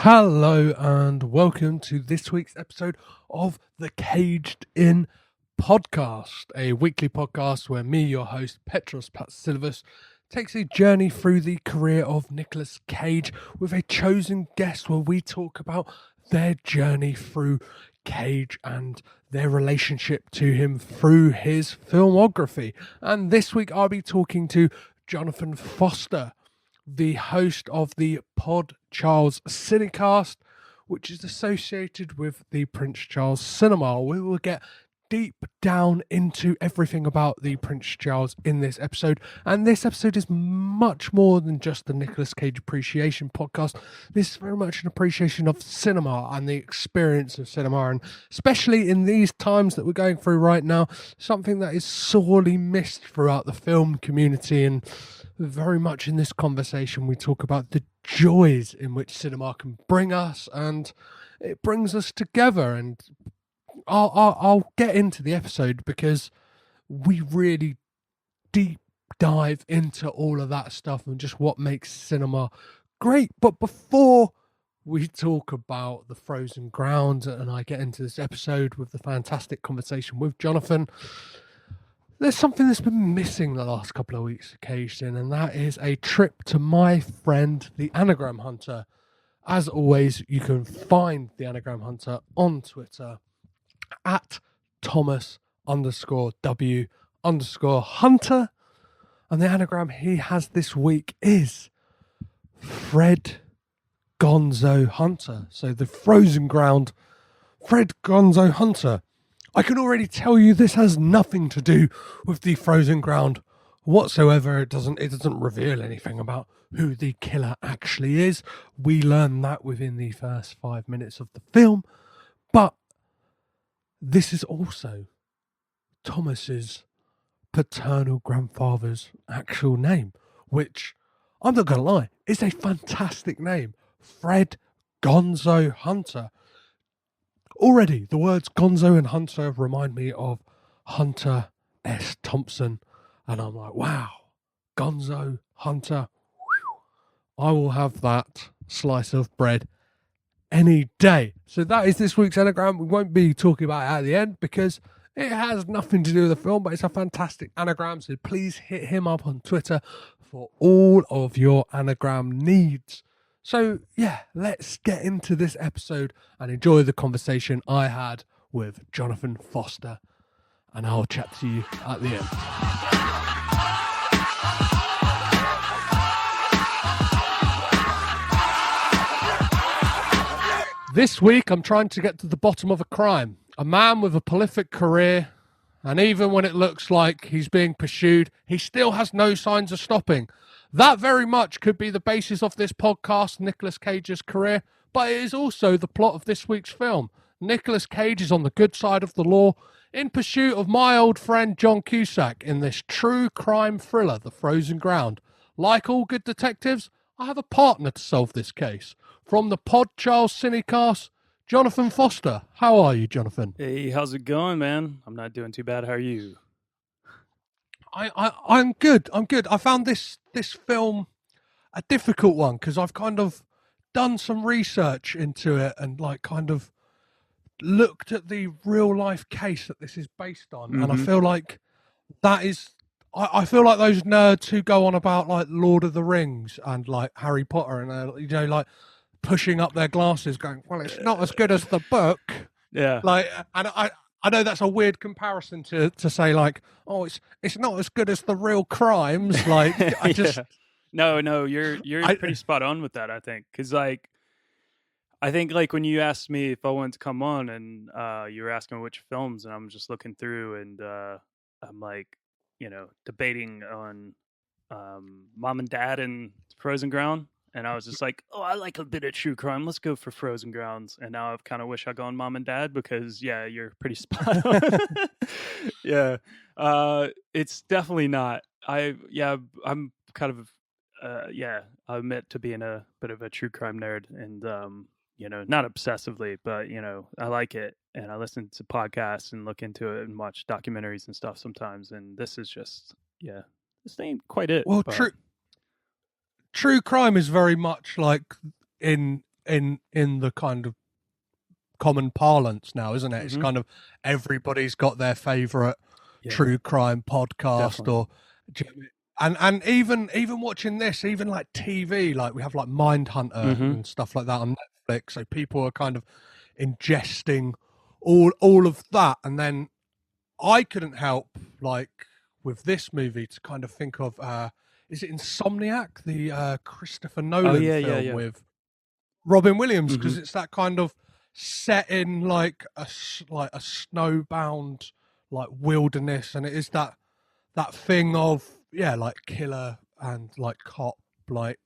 Hello and welcome to this week's episode of the Caged In podcast, a weekly podcast where me, your host, Petros Patsilivas, takes a journey through the career of Nicolas Cage with a chosen guest where we talk about their journey through Cage and their relationship to him through his filmography. And this week I'll be talking to Jonathan Foster, the host of the Pod Charles Cinecast, which is associated with the Prince Charles Cinema. We will get deep down into everything about the Prince Charles in this episode, and this episode is much more than just the Nicolas Cage appreciation podcast. This is very much an appreciation of cinema and the experience of cinema, and especially in these times that we're going through right now, something that is sorely missed throughout the film community. And very much in this conversation we talk about the joys in which cinema can bring us, and it brings us together. And I'll get into the episode because we really deep dive into all of that stuff and just what makes cinema great. But before we talk about the frozen ground and I get into this episode with the fantastic conversation with Jonathan, there's something that's been missing the last couple of weeks occasion, and that is a trip to my friend, the Anagram Hunter. As always, you can find the Anagram Hunter on Twitter at Thomas_W_Hunter. And the anagram he has this week is Fred Gonzo Hunter. So the frozen ground, Fred Gonzo Hunter. I can already tell you this has nothing to do with the frozen ground whatsoever. It doesn't reveal anything about who the killer actually is. We learn that within the first 5 minutes of the film. But this is also Thomas's paternal grandfather's actual name, which, I'm not going to lie, is a fantastic name. Fred Gonzo Hunter. Already, the words Gonzo and Hunter remind me of Hunter S. Thompson. And I'm like, wow, Gonzo Hunter. Whew, I will have that slice of bread any day. So that is this week's anagram. We won't be talking about it at the end because it has nothing to do with the film, but it's a fantastic anagram. So please hit him up on Twitter for all of your anagram needs. So yeah, let's get into this episode and enjoy the conversation I had with Jonathan Foster. And I'll chat to you at the end. This week, I'm trying to get to the bottom of a crime. A man with a prolific career, and even when it looks like he's being pursued, he still has no signs of stopping. That very much could be the basis of this podcast, Nicolas Cage's career, but it is also the plot of this week's film. Nicolas Cage is on the good side of the law in pursuit of my old friend John Cusack in this true crime thriller, The Frozen Ground. Like all good detectives, I have a partner to solve this case. From the Pod Charles Cinecast, Jonathan Foster. How are you, Jonathan? Hey, how's it going, man? I'm not doing too bad. How are you? I'm good. I found this film a difficult one because I've kind of done some research into it and like kind of looked at the real life case that this is based on, and I feel like that is. I feel like those nerds who go on about like Lord of the Rings and like Harry Potter and like pushing up their glasses going, well, it's not as good as the book. Yeah. Like, and I know that's a weird comparison to say like, oh, it's not as good as the real crimes. Like, I just no, you're pretty spot on with that. I think because like, I think like when you asked me if I wanted to come on and you were asking which films, and I'm just looking through and I'm like, debating on Mom and Dad and Frozen Ground. And I was just like, oh, I like a bit of true crime. Let's go for Frozen Grounds. And now I've kind of wish I'd gone Mom and Dad because, yeah, you're pretty spot on. Yeah. It's definitely not. I'm kind of, I admit to being a bit of a true crime nerd and, not obsessively, but, I like it. And I listen to podcasts and look into it and watch documentaries and stuff sometimes. And this is just, this ain't quite it. Well, true crime is very much like in in the kind of common parlance now, isn't it? It's Mm-hmm. kind of everybody's got their favorite Yeah, true crime podcast definitely. or and even watching this, even like TV, like we have like Mindhunter Mm-hmm. and stuff like that on Netflix. So people are kind of ingesting all of that, and then I couldn't help like with this movie to kind of think of is it Insomniac, the Christopher Oh Nolan yeah, yeah, film yeah. with Robin Williams, Mm-hmm. because it's that kind of set in like a snowbound like wilderness, and it is that thing of like killer and like cop, like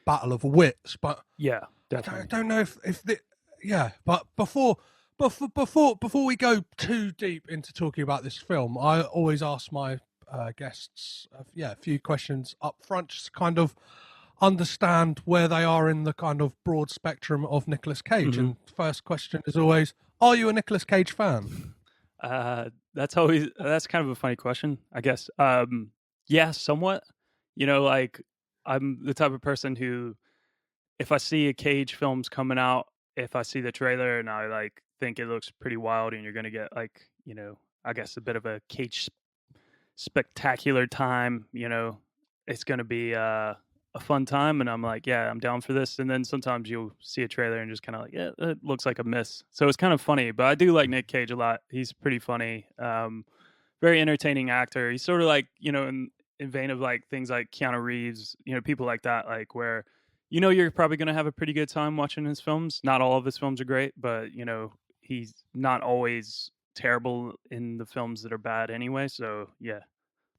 battle of wits. But Yeah, I definitely. don't know if the but before we go too deep into talking about this film, I always ask my guests a few questions up front, just to kind of understand where they are in the kind of broad spectrum of Nicolas Cage. Mm-hmm. And first question is always, are you a Nicolas Cage fan? That's kind of a funny question, I guess. Yeah, somewhat. Like I'm the type of person who, if I see a Cage film's coming out, if I see the trailer and I like think it looks pretty wild, and you're gonna get like, I guess a bit of a Cage spectacular time, it's gonna be a fun time, and I'm like, yeah, I'm down for this. And then sometimes you'll see a trailer and just kind of like, yeah, it looks like a miss. So it's kind of funny, but I do like Nick Cage a lot. He's pretty funny, very entertaining actor. He's sort of like, in vein of like things like Keanu Reeves, people like that, like where you're probably gonna have a pretty good time watching his films. Not all of his films are great, but he's not always terrible in the films that are bad anyway. So yeah.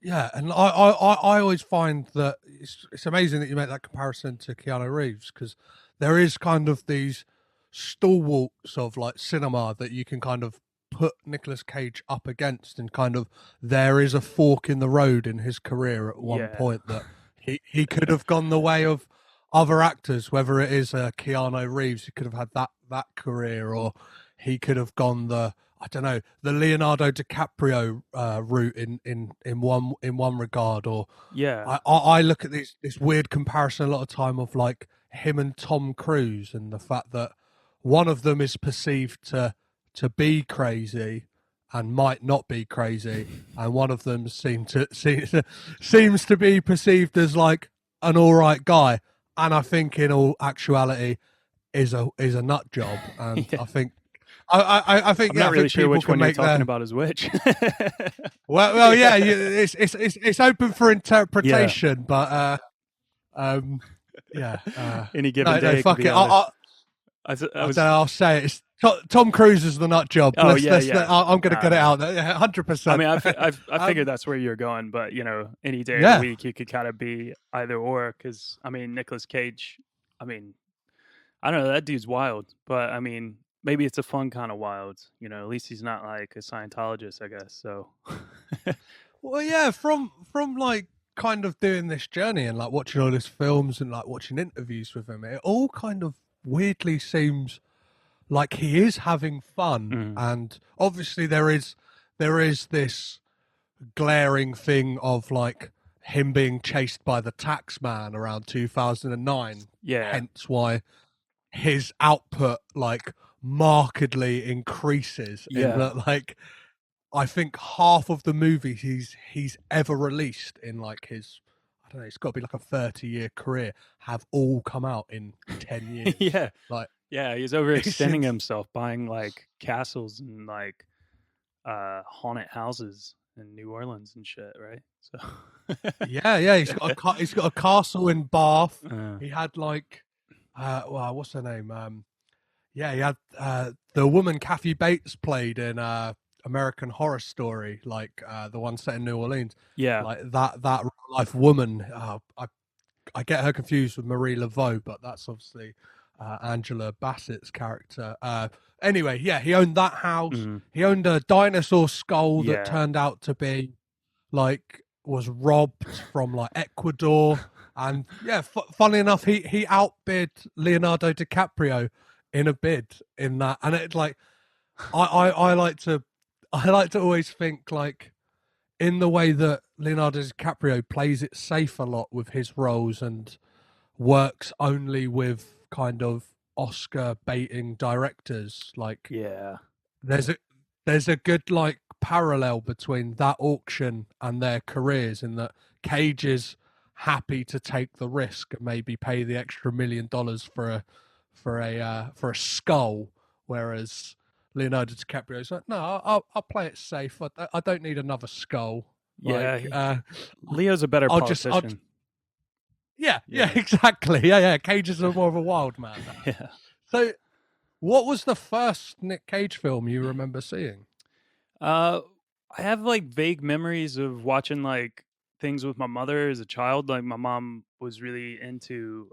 Yeah, and I always find that it's amazing that you make that comparison to Keanu Reeves, because there is kind of these stalwarts of like cinema that you can kind of put Nicolas Cage up against, and kind of there is a fork in the road in his career at one Yeah. point that he could have gone the way of other actors, whether it is Keanu Reeves, he could have had that career, or he could have gone the I don't know, the Leonardo DiCaprio route in one regard, or Yeah. I look at this weird comparison a lot of time of like him and Tom Cruise, and the fact that one of them is perceived to be crazy and might not be crazy, and one of them seems to be perceived as like an all right guy, and I think in all actuality is a nut job, and Yeah. I think I'm not I really think sure people which can one you're make talking their about is which. yeah, Yeah. it's open for Yeah. interpretation, but um, yeah, Any given no, day it could fuck be it. either. I I don't was. know, I'll say it. It's Tom Cruise is the nut job. Oh yeah, yeah. I'm going to Nah, get it nah. out there. Yeah, hundred I percent. mean, I figured Um, that's where you're going, but any day of the yeah, week you could kind of be either or. Because I mean, Nicolas Cage. I mean, I don't know. That dude's wild, but I mean, maybe it's a fun kind of wild. At least he's not like a Scientologist, I guess. So. well, yeah. From like kind of doing this journey and like watching all his films and like watching interviews with him, it all kind of weirdly seems like he is having fun, Mm. and obviously there is this glaring thing of like him being chased by the tax man around 2009, Yeah. hence why his output like markedly increases, in Yeah. that like I think half of the movies he's ever released in like his, I don't know, it's got to be like a 30-year career, have all come out in 10 years. Yeah. Like Yeah, he's it's overextending himself buying like castles and like haunted houses in New Orleans and shit, right? So yeah, he's got a castle in Bath. uh, He had like well, what's her name? Yeah, he had the woman Kathy Bates played in American Horror Story, like the one set in New Orleans. yeah. Like that real life woman. I get her confused with Marie Laveau, but that's obviously Angela Bassett's character. Anyway, yeah, he owned that house. Mm, He owned a dinosaur skull that yeah. turned out to be like was robbed from like Ecuador, and yeah, funny enough, he outbid Leonardo DiCaprio in a bid in that, and it like I like to always think like in the way that Leonardo DiCaprio plays it safe a lot with his roles and works only with kind of Oscar baiting directors. Like Yeah. there's a good like parallel between that auction and their careers, in that Cage is happy to take the risk and maybe pay the extra $1 million for a skull, whereas Leonardo DiCaprio's like, no, I'll play it safe. I don't need another skull. Yeah. Like, Leo's a better politician. Yeah, exactly. Yeah. Cage is more of a wild man. Yeah. So, what was the first Nick Cage film you remember seeing? I have like vague memories of watching like things with my mother as a child. Like my mom was really into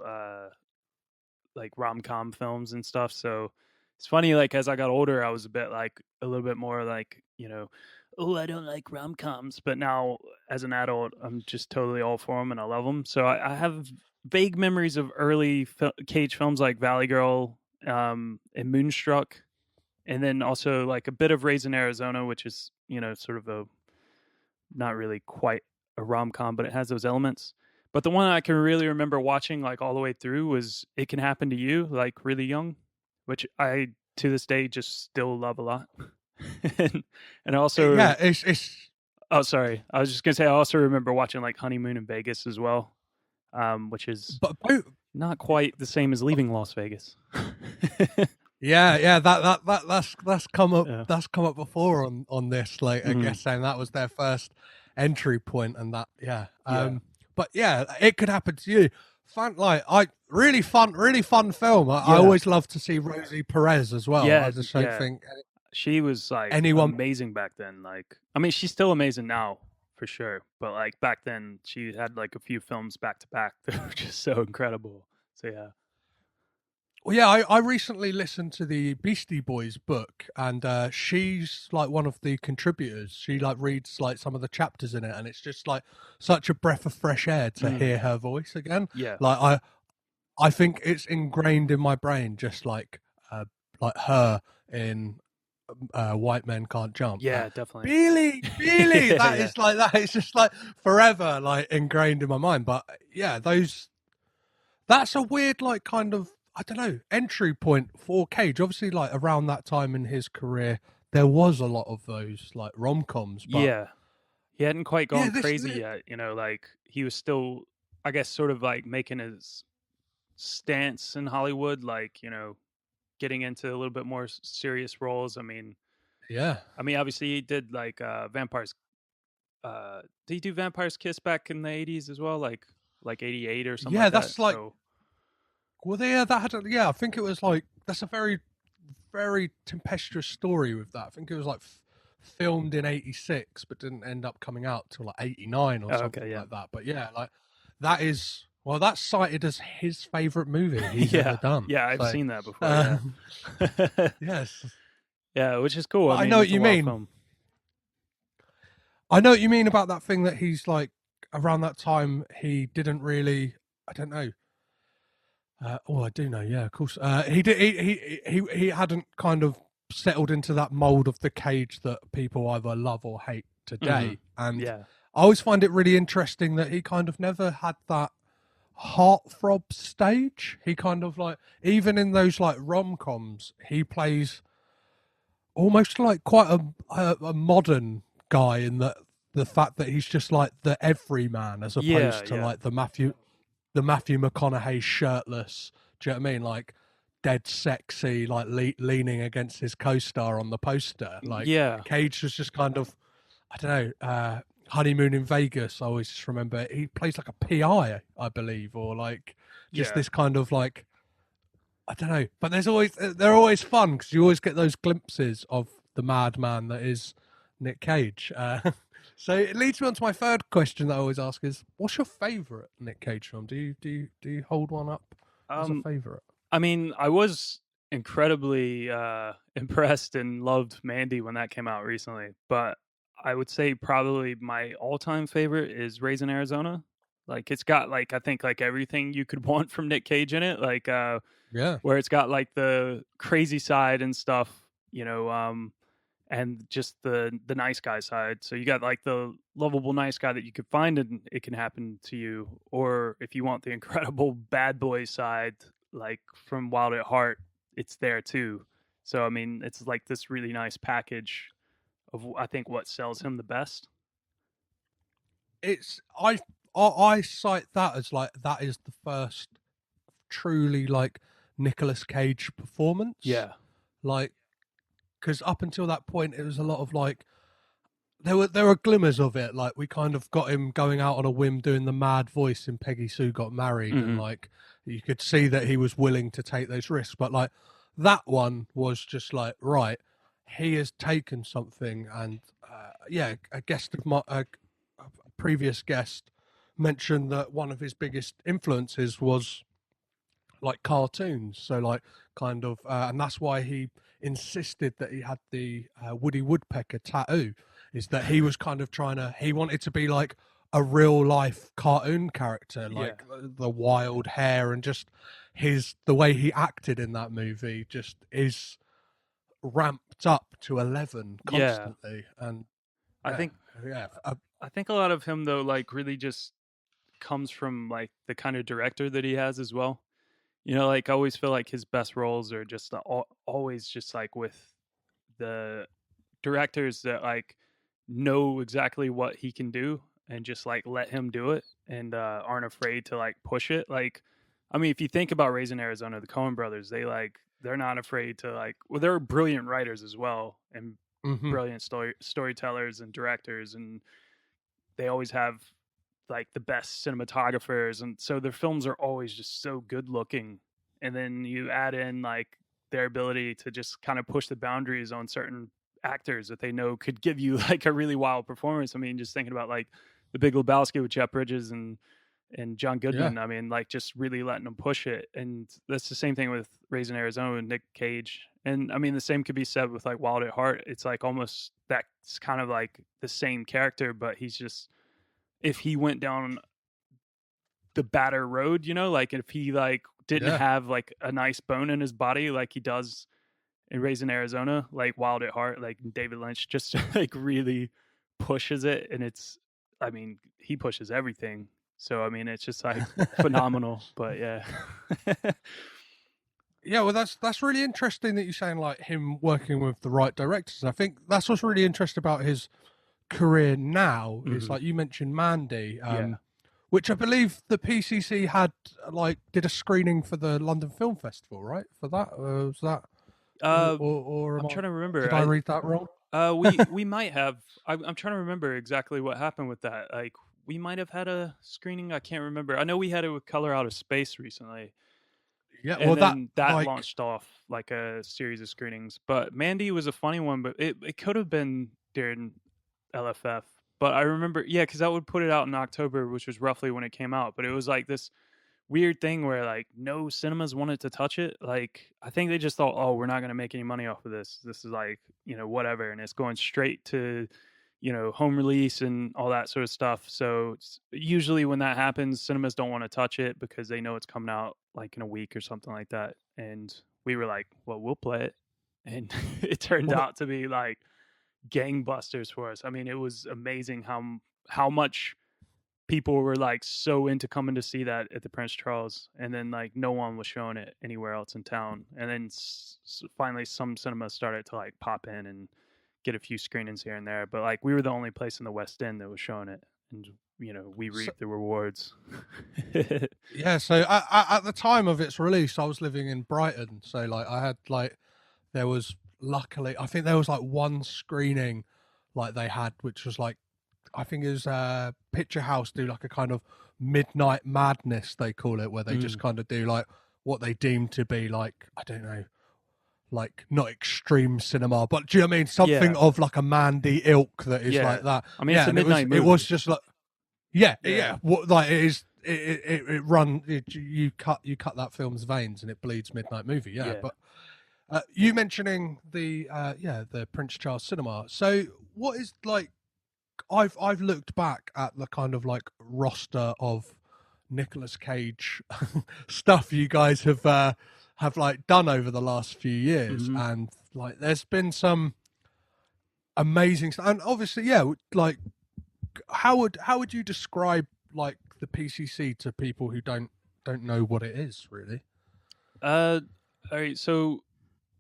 like rom-com films and stuff. So it's funny, like as I got older, I was a little bit more like, oh, I don't like rom-coms. But now as an adult, I'm just totally all for them and I love them. So I have vague memories of early Cage films like Valley Girl and Moonstruck. And then also like a bit of Raising Arizona, which is, sort of a not really quite a rom-com, but it has those elements. But the one I can really remember watching like all the way through was It Can Happen to You, like really young, which I to this day just still love a lot. and also, yeah, it's. Oh, sorry, I was just gonna say I also remember watching like Honeymoon in Vegas as well, which is not quite the same as Leaving Las Vegas. Yeah, that's come up. Yeah. That's come up before on this. Like, I guess saying that was their first entry point, and that, yeah. But yeah, It Could Happen to You. Really fun film. I always love to see Rosie Perez as well. Yeah, I just don't think she was like amazing back then. Like, I mean, she's still amazing now for sure, but like back then, she had like a few films back to back that were just so incredible. So yeah. Well, yeah, I recently listened to the Beastie Boys book, and she's like one of the contributors. She like reads like some of the chapters in it, and it's just like such a breath of fresh air to hear her voice again. Yeah, like I think it's ingrained in my brain, just like her in White Men Can't Jump. Yeah, definitely. Billy, that is like that. It's just like forever like ingrained in my mind. But yeah, that's a weird like kind of, I don't know, entry point for Cage. Obviously, like around that time in his career, there was a lot of those like rom-coms. But yeah, he hadn't quite gone crazy yet. Like he was still, I guess, sort of like making his stance in Hollywood, like getting into a little bit more serious roles. I mean, obviously he did like Vampires. Did he do Vampire's Kiss back in the 80s as well, like 88 or something? Yeah, like that's that. like. So, well, I think it was like, that's a very, very tempestuous story with that. I think it was like filmed in 86, but didn't end up coming out till like 89 or something like that. But yeah, like that's cited as his favorite movie he's ever done. Yeah, I've seen that before. Yes. Yeah, which is cool. I know what you mean. Film. I know what you mean about that thing that he's like, around that time, he didn't really, I don't know. I do know. Yeah, of course. He hadn't kind of settled into that mold of the Cage that people either love or hate today. And I always find it really interesting that he kind of never had that heartthrob stage. He kind of like, even in those like rom-coms, he plays almost like quite a modern guy in the fact that he's just like the everyman, as opposed to like the Matthew McConaughey shirtless. Do you know what I mean? Like dead sexy, like leaning against his co-star on the poster. Like Cage was just kind of, I don't know, Honeymoon in Vegas. I always just remember he plays like a PI, I believe, or like just this kind of like, I don't know. But they're always fun because you always get those glimpses of the madman that is Nick Cage. So it leads me on to my third question that I always ask is, what's your favourite Nick Cage film? Do you hold one up as a favourite? I mean, I was incredibly impressed and loved Mandy when that came out recently, but I would say probably my all-time favorite is Raising Arizona. Like it's got like, I think like everything you could want from Nick Cage in it, like where it's got like the crazy side and stuff, and just the nice guy side. So you got like the lovable nice guy that you could find and It Can Happen to You, or if you want the incredible bad boy side, like from Wild at Heart, it's there too. So I mean, it's like this really nice package of I think what sells him the best. It's I cite that as like that is the first truly like Nicolas Cage performance. Yeah. Like, because up until that point, it was a lot of like there were glimmers of it. Like we kind of got him going out on a whim, doing the mad voice in Peggy Sue Got Married, and Mm-hmm. like you could see that he was willing to take those risks. But like that one was just like right, he has taken something, and yeah, a guest of my a previous guest mentioned that one of his biggest influences was like cartoons. So like kind of, and that's why he insisted that he had the Woody Woodpecker tattoo. Is that he was kind of he wanted to be like a real life cartoon character, Yeah. like the wild hair and just the way he acted in that movie just is ramped up to 11 Yeah. constantly. And I yeah, think yeah, I think a lot of him though like really just comes from like the kind of director that he has as well. You know, like I always feel like his best roles are just always just like with the directors that like know exactly what he can do and just like let him do it and aren't afraid to like push it. Like, I mean, if you think about Raising Arizona, the Coen brothers, they're not afraid to like. Well, they're brilliant writers as well and mhm. brilliant storytellers and directors, and they always have like the best cinematographers, and so their films are always just so good looking. And then you add in like their ability to just kind of push the boundaries on certain actors that they know could give you like a really wild performance. I mean, just thinking about like The Big Lebowski with Jeff Bridges and John Yeah, Goodman. I mean, like just really letting them push it. And that's the same thing with Raising Arizona with Nick Cage. And I mean, the same could be said with like Wild at Heart. It's like almost that's kind of like the same character, but he's just if he went down the batter road, you know, like if he like didn't yeah. have like a nice bone in his body like he does in Raising Arizona, like Wild at Heart, like David Lynch just like really pushes it, and it's I mean, he pushes everything. So I mean it's just like phenomenal. But yeah. Yeah, well, that's really interesting that you're saying like him working with the right directors. I think that's what's really interesting about his career now. Is Mm-hmm. like you mentioned Mandy, Yeah. which I believe the PCC had like did a screening for the London Film Festival, right? For that, was that, Uh or I'm am I? trying to remember. Did I read that wrong? We might have. I'm trying to remember exactly what happened with that. Like we might have had a screening. I can't remember. I know we had it with Color Out of Space recently, Yeah, well, and that then that like launched off like a series of screenings. But Mandy was a funny one, but it could have been during LFF. But I remember, yeah, because that would put it out in October, which was roughly when it came out. But it was like this weird thing where like no cinemas wanted to touch it. Like I think they just thought, oh, we're not going to make any money off of this. This is like whatever, and it's going straight to home release and all that sort of stuff. So usually when that happens, cinemas don't want to touch it because they know it's coming out like in a week or something like that. And we were like, well, we'll play it, and it turned well, out to be like gangbusters for us. I mean, it was amazing how much people were like so into coming to see that at the Prince Charles, and then like no one was showing it anywhere else in town. And then finally, some cinemas started to like pop in and get a few screenings here and there. But like we were the only place in the West End that was showing it, and we so, reaped the rewards. yeah. So at the time of its release, I was living in Brighton, so like I had like there was luckily I think there was like one screening like they had which was like I think it was Picture House do like a kind of midnight madness they call it where they just Mm. kind of do like what they deem to be like I don't know like not extreme cinema but do you know what I mean something Yeah, of like a Mandy ilk that is yeah. like that. I mean, it's Yeah, a and midnight it was movie. just like yeah, Yeah. yeah. What like it is? It run. You cut that film's veins and it bleeds midnight movie. Yeah, Yeah. but you mentioning the the Prince Charles Cinema. So what is like? I've looked back at the kind of like roster of Nicolas Cage stuff you guys have like done over the last few years, Hmm. and like there's been some amazing stuff, and obviously like how would you describe like the PCC to people who don't know what it is really? All right. So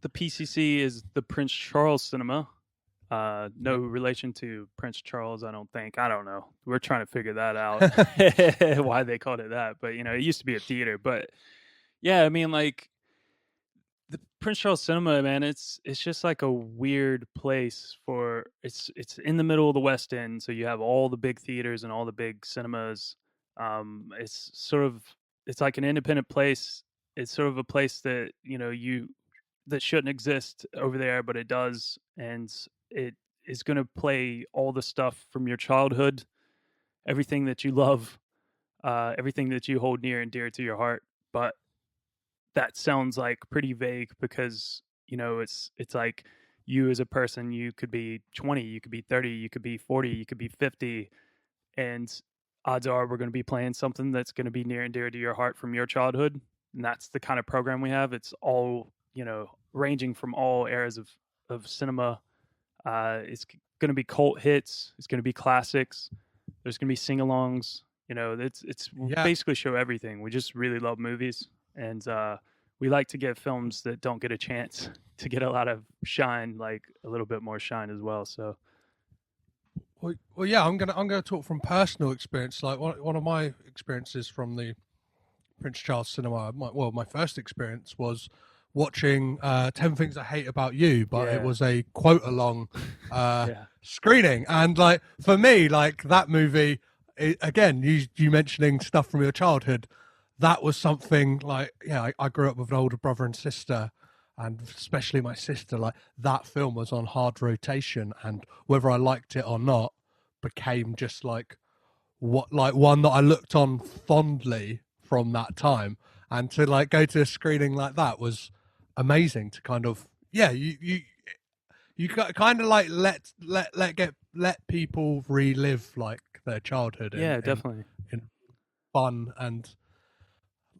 the PCC is the Prince Charles Cinema. No relation to Prince Charles, I don't think. I don't know. We're trying to figure that out, why they called it that. But it used to be a theater. But yeah, I mean, like the Prince Charles Cinema, man, it's just like a weird place for it's in the middle of the West End, so you have all the big theaters and all the big cinemas. It's sort of it's like an independent place. It's sort of a place that you that shouldn't exist over there, but it does, and it is going to play all the stuff from your childhood, everything that you love, everything that you hold near and dear to your heart. But that sounds like pretty vague because it's like you as a person, you could be 20, you could be 30, you could be 40, you could be 50, and odds are we're going to be playing something that's going to be near and dear to your heart from your childhood. And that's the kind of program we have. It's all ranging from all eras of cinema. It's going to be cult hits, it's going to be classics, there's going to be sing-alongs. It's Yeah. basically show everything. We just really love movies, and we like to get films that don't get a chance to get a lot of shine, like a little bit more shine as well. So Well, yeah, I'm gonna talk from personal experience. Like one of my experiences from the Prince Charles Cinema. My first experience was watching 10 Things I Hate About You, but it yeah. was a quote along Yeah. screening. And like for me, like that movie, again, you mentioning stuff from your childhood, that was something like, yeah, I grew up with an older brother and sister, and especially my sister, like that film was on hard rotation, and whether I liked it or not became just like one that I looked on fondly from that time, and to like go to a screening like that was amazing. To kind of you kind of like let people relive like their childhood Yeah, definitely. in fun and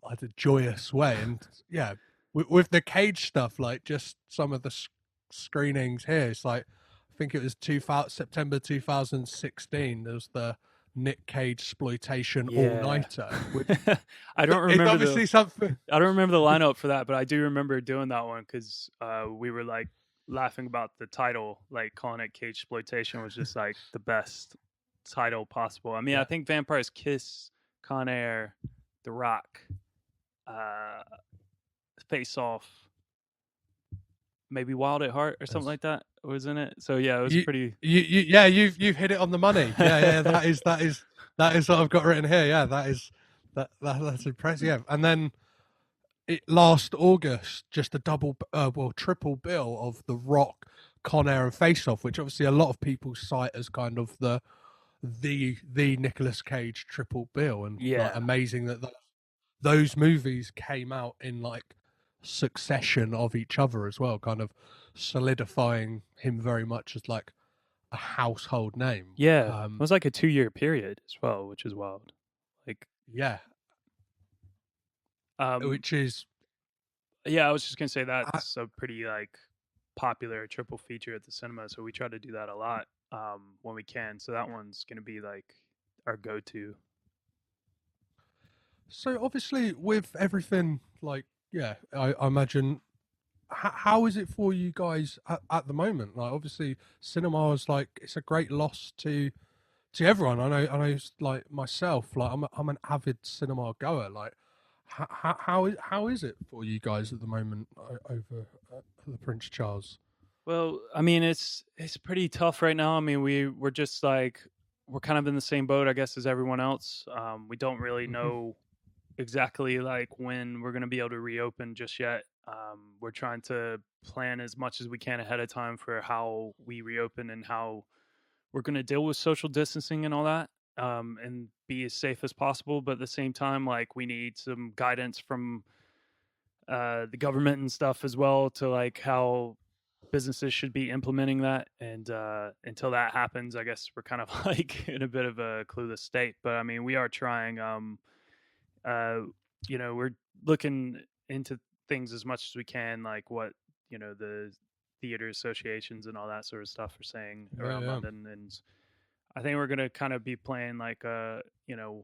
like a joyous way. And yeah, with the Cage stuff, like just some of the screenings here, it's like I think it was September 2016. There was the Nick Cage exploitation all Yeah. nighter, which I don't it's remember obviously something. I don't remember the lineup for that, but I do remember doing that one because we were like laughing about the title, like calling it Cage Exploitation was just like the best title possible. I mean, I Yeah, think Vampire's Kiss, Con Air, The Rock, uh, Face Off, maybe Wild at Heart or something that's, like that was in it. So yeah, it was you, pretty. yeah, you've hit it on the money. Yeah, that is what I've got written here. Yeah, that's impressive. Yeah. And then last August, just a triple bill of The Rock, Con Air, and Face Off, which obviously a lot of people cite as kind of the Nicolas Cage triple bill, and like Yeah. amazing that those movies came out in like succession of each other as well, kind of solidifying him very much as like a household name. Yeah. It was like a 2-year period as well, which is wild. Like, Yeah, um, which is yeah, I was just gonna say uh, that's a pretty like popular triple feature at the cinema, so we try to do that a lot when we can. So that one's gonna be like our go-to. so obviously with everything like yeah, I imagine how is it for you guys at the moment? Like, obviously, cinema is like it's a great loss to everyone. I know, like myself, like I'm an avid cinema goer. Like, how is it for you guys at the moment over the Prince Charles? Well, I mean, it's pretty tough right now. I mean, we're just like we're kind of in the same boat, I guess, as everyone else. We don't really Hmm. know exactly like when we're going to be able to reopen just yet. We're trying to plan as much as we can ahead of time for how we reopen and how we're going to deal with social distancing and all that, and be as safe as possible. But at the same time, like we need some guidance from the government and stuff as well to like how businesses should be implementing that. And until that happens, I guess we're kind of like in a bit of a clueless state. But I mean, we are trying. Uh, we're looking into things as much as we can, like what the theater associations and all that sort of stuff are saying Yeah, around yeah. London. And I think we're gonna kind of be playing like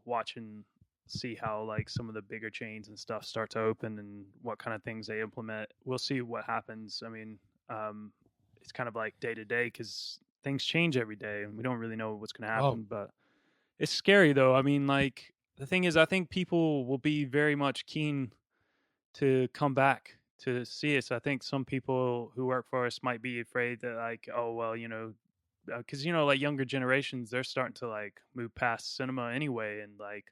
watching see how like some of the bigger chains and stuff start to open and what kind of things they implement. We'll see what happens. I mean, it's kind of like day to day because things change every day and we don't really know what's going to Oh, happen. But it's scary though. I mean, like the thing is, I think people will be very much keen to come back to see us. I think some people who work for us might be afraid that like, oh well, because like younger generations, they're starting to like move past cinema anyway, and like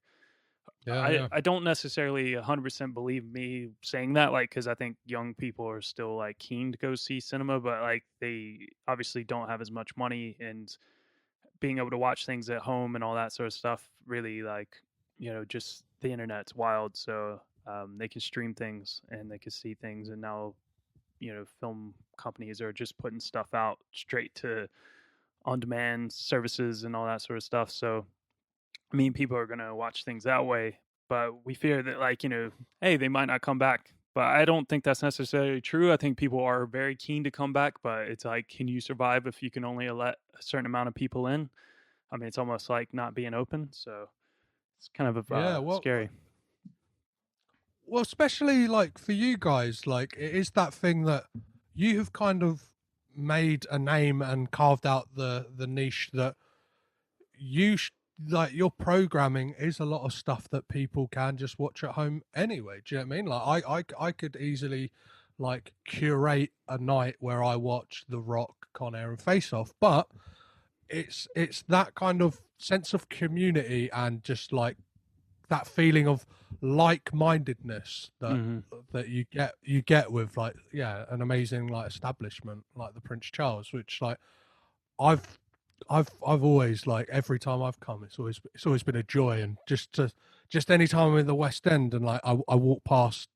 yeah, I yeah. I don't necessarily 100% believe me saying that, like, because I think young people are still like keen to go see cinema, but like they obviously don't have as much money, and being able to watch things at home and all that sort of stuff really like just the internet's wild, so they can stream things and they can see things, and now film companies are just putting stuff out straight to on demand services and all that sort of stuff. So I mean, people are going to watch things that way, but we fear that like hey, they might not come back. But I don't think that's necessarily true. I think people are very keen to come back, but it's like, can you survive if you can only let a certain amount of people in? I mean, it's almost like not being open, so it's kind of Yeah, scary. well, especially like for you guys, like it is that thing that you have kind of made a name and carved out the niche that you like your programming is a lot of stuff that people can just watch at home anyway. Do you know what I mean? Like I could easily like curate a night where I watch The Rock, Con Air, and Face Off, but it's that kind of sense of community and just like that feeling of like-mindedness that Mm-hmm. that you get with like an amazing like establishment like the Prince Charles, which like I've I've always like every time I've come it's always been a joy, and just any time I'm in the West End and like I walk past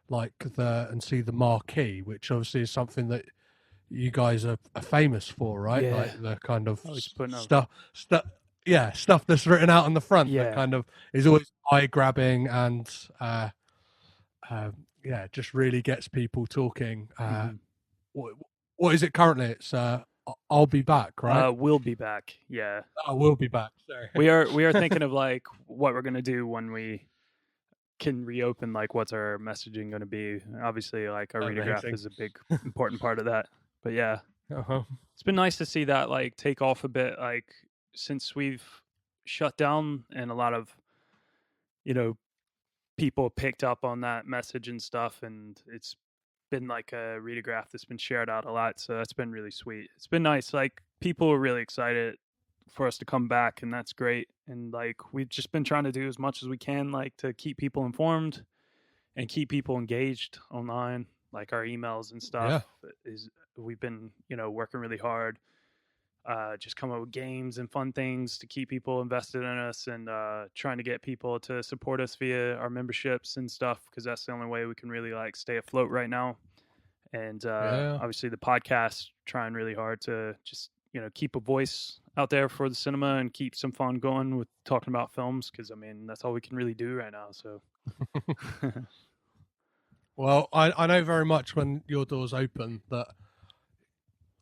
like and see the marquee, which obviously is something that you guys are famous for, right? Yeah, Like the kind of always putting up. stuff that's written out on the front that Yeah. kind of is always eye grabbing and uh, just really gets people talking. Mm-hmm. What, what is it currently? It's I'll be back, right? We'll be back. Yeah, I will be back. Sorry. we are thinking of like what we're gonna do when we can reopen. Like, what's our messaging gonna be? Obviously, like our readograph Amazing. is a big important part of that. But yeah, Uh-huh. it's been nice to see that like take off a bit. Like since we've shut down, and a lot of you know people picked up on that message and stuff, and it's been like a readograph that's been shared out a lot, so that's been really sweet. It's been nice. Like people are really excited for us to come back, and that's great. And like we've just been trying to do as much as we can, like to keep people informed and keep people engaged online. Like our emails and stuff Yeah. is we've been working really hard. Just come up with games and fun things to keep people invested in us, and trying to get people to support us via our memberships and stuff, because that's the only way we can really like stay afloat right now. And Yeah. obviously the podcast, trying really hard to just keep a voice out there for the cinema and keep some fun going with talking about films, because I mean that's all we can really do right now. So Well, I know very much when your doors open that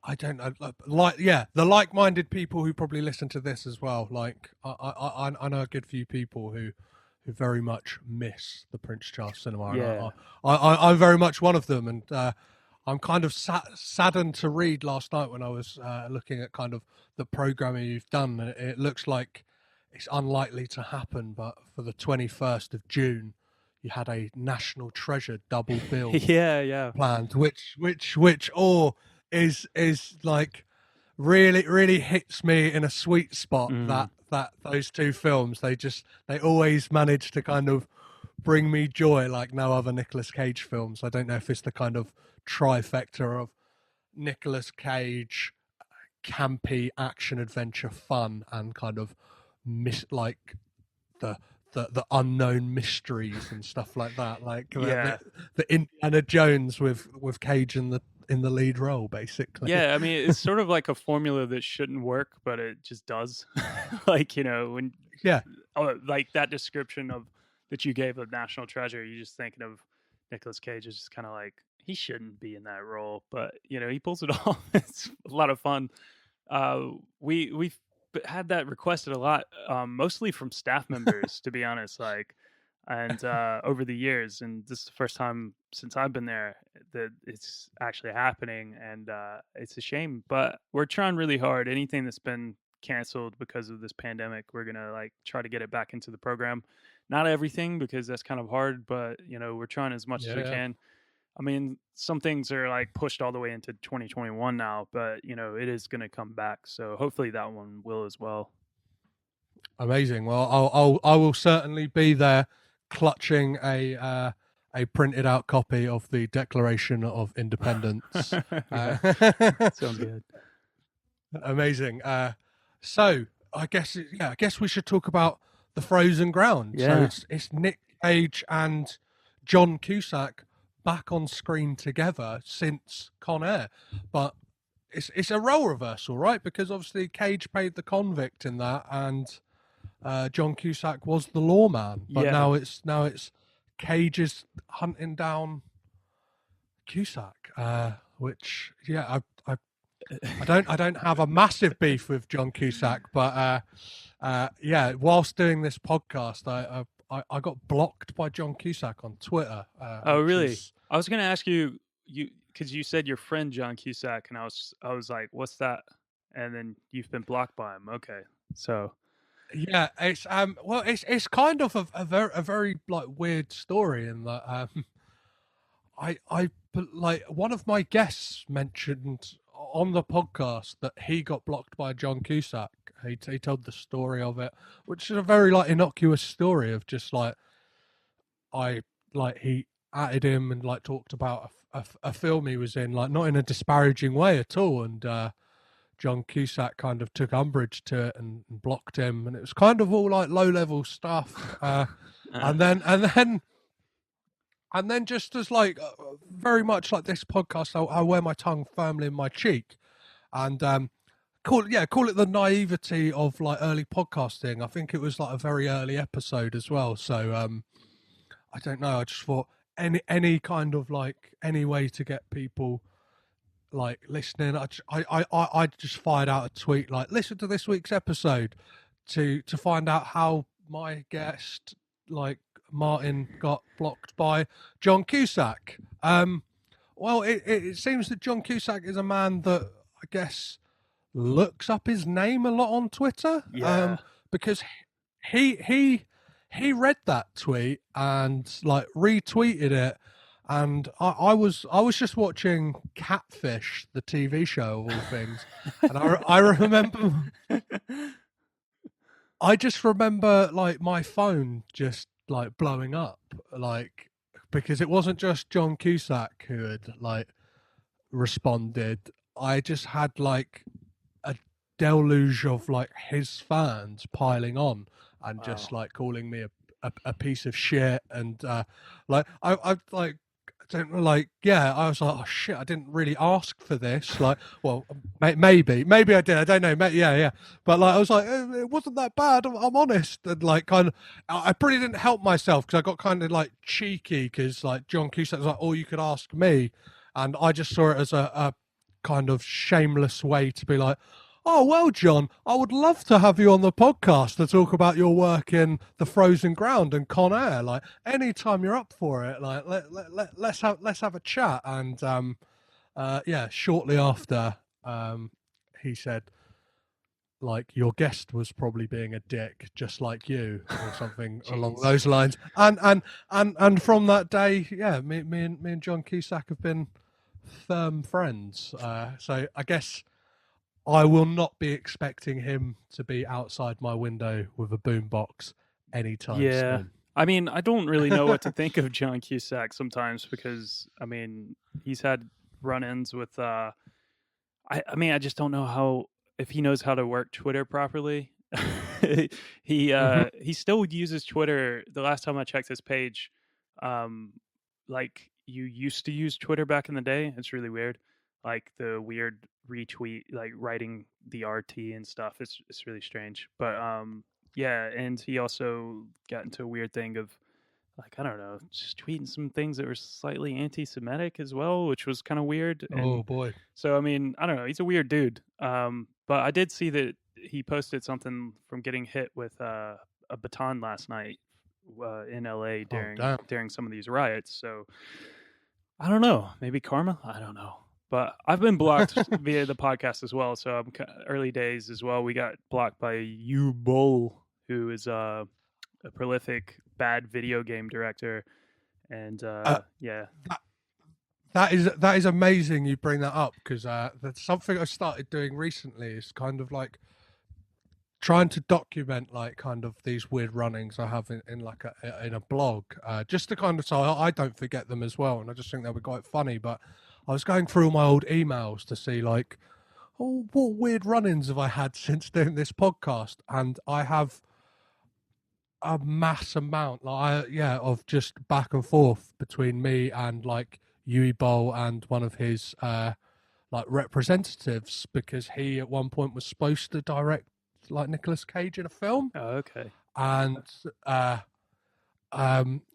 I don't know, the like-minded people who probably listen to this as well. Like I know a good few people who very much miss the Prince Charles Cinema, and yeah, I'm very much one of them. And I'm kind of saddened to read last night when I was looking at kind of the programming you've done, and it looks like it's unlikely to happen. But for the 21st of June, you had a National Treasure double bill yeah. planned, which all is like really hits me in a sweet spot. Mm. That those two films, they always manage to kind of bring me joy like no other Nicolas Cage films. I don't know if it's the kind of trifecta of Nicolas Cage, campy action adventure fun, and kind of like the the unknown mysteries and stuff like that, like Yeah. the Indiana Jones with Cage in the lead role, basically. Yeah, I mean, it's sort of like a formula that shouldn't work, but it just does. Like, when Yeah, like that description of that you gave of National Treasure, you're just thinking of Nicolas Cage is just kind of like he shouldn't be in that role, but he pulls it off. It's a lot of fun. We've had that requested a lot, mostly from staff members, to be honest. Like and over the years, and this is the first time since I've been there that it's actually happening, and it's a shame. But we're trying really hard. Anything that's been canceled because of this pandemic, we're gonna like try to get it back into the program. Not everything because that's kind of hard, but we're trying as much as we Yeah. can. I mean, some things are like pushed all the way into 2021 now, but it is going to come back. So hopefully that one will as well. Amazing. Well, I will certainly be there, clutching a printed out copy of the Declaration of Independence. Sounds good. Amazing. So I guess we should talk about the frozen ground. Yeah. So it's Nick Cage and John Cusack back on screen together since Con Air, but it's a role reversal, right? Because obviously Cage played the convict in that, and John Cusack was the lawman. But Yeah. now it's Cage is hunting down Cusack, which I don't have a massive beef with John Cusack, but whilst doing this podcast, I got blocked by John Cusack on Twitter. Oh, really? I was going to ask you because you said your friend John Cusack, and I was like, what's that? And then you've been blocked by him. Okay, so yeah, it's kind of a very like weird story in that I like one of my guests mentioned on the podcast that he got blocked by John Cusack. He told the story of it, which is a very like innocuous story of just like he added him and like talked about a film he was in, like not in a disparaging way at all, and John Cusack kind of took umbrage to it and blocked him, and it was kind of all like low level stuff, and then just as like very much like this podcast, I wear my tongue firmly in my cheek, and call it the naivety of like early podcasting. I think it was like a very early episode as well, so I don't know. I just thought any kind of like any way to get people like listening. I just fired out a tweet like, listen to this week's episode to find out how my guest like Martin got blocked by John Cusack. Well, it seems that John Cusack is a man that I guess looks up his name a lot on Twitter. Yeah. Because he read that tweet and like retweeted it, and I was just watching Catfish, the TV show of all things, and I remember. I just remember like my phone just like blowing up, like because it wasn't just John Cusack who had like responded. I just had like a deluge of like his fans piling on and just like calling me a piece of shit, and like I like don't know, like I was like, oh shit, I didn't really ask for this, like, well, maybe I did, I don't know, yeah, but like I was like, it wasn't that bad, I'm honest, and like kind of I pretty didn't help myself because I got kind of like cheeky because like John Cusack was like, oh, you could ask me, and I just saw it as a kind of shameless way to be like, oh, well, John, I would love to have you on the podcast to talk about your work in The Frozen Ground and Con Air. Like, anytime you're up for it, like, let's have a chat. And shortly after, he said, like, your guest was probably being a dick, just like you, or something along those lines. And from that day, me and John Cusack have been firm friends. So I guess I will not be expecting him to be outside my window with a boombox anytime soon. I mean, I don't really know what to think of John Cusack sometimes because, I mean, he's had run-ins with. I mean, I just don't know if he knows how to work Twitter properly. He still uses Twitter. The last time I checked his page, like you used to use Twitter back in the day. It's really weird, like the weird retweet, like writing the RT and stuff. It's really strange, but and he also got into a weird thing of like, I don't know, just tweeting some things that were slightly anti-Semitic as well, which was kind of weird. Oh boy! So I mean, I don't know, he's a weird dude. But I did see that he posted something from getting hit with a baton last night in LA Oh, damn. during some of these riots. So I don't know, maybe karma. I don't know, but I've been blocked via the podcast as well. So I'm early days as well. We got blocked by Bull, who is a prolific bad video game director, and Uh, yeah. that is amazing you bring that up, because that's something I started doing recently, is kind of like trying to document like kind of these weird runnings I have in like in a blog, just to kind of, so I don't forget them as well, and I just think they'll be quite funny. But I was going through my old emails to see like, oh, what weird run-ins have I had since doing this podcast, and I have a mass amount, of just back and forth between me and like Yui Bowl and one of his like representatives, because he at one point was supposed to direct like Nicolas Cage in a film, Oh, okay. and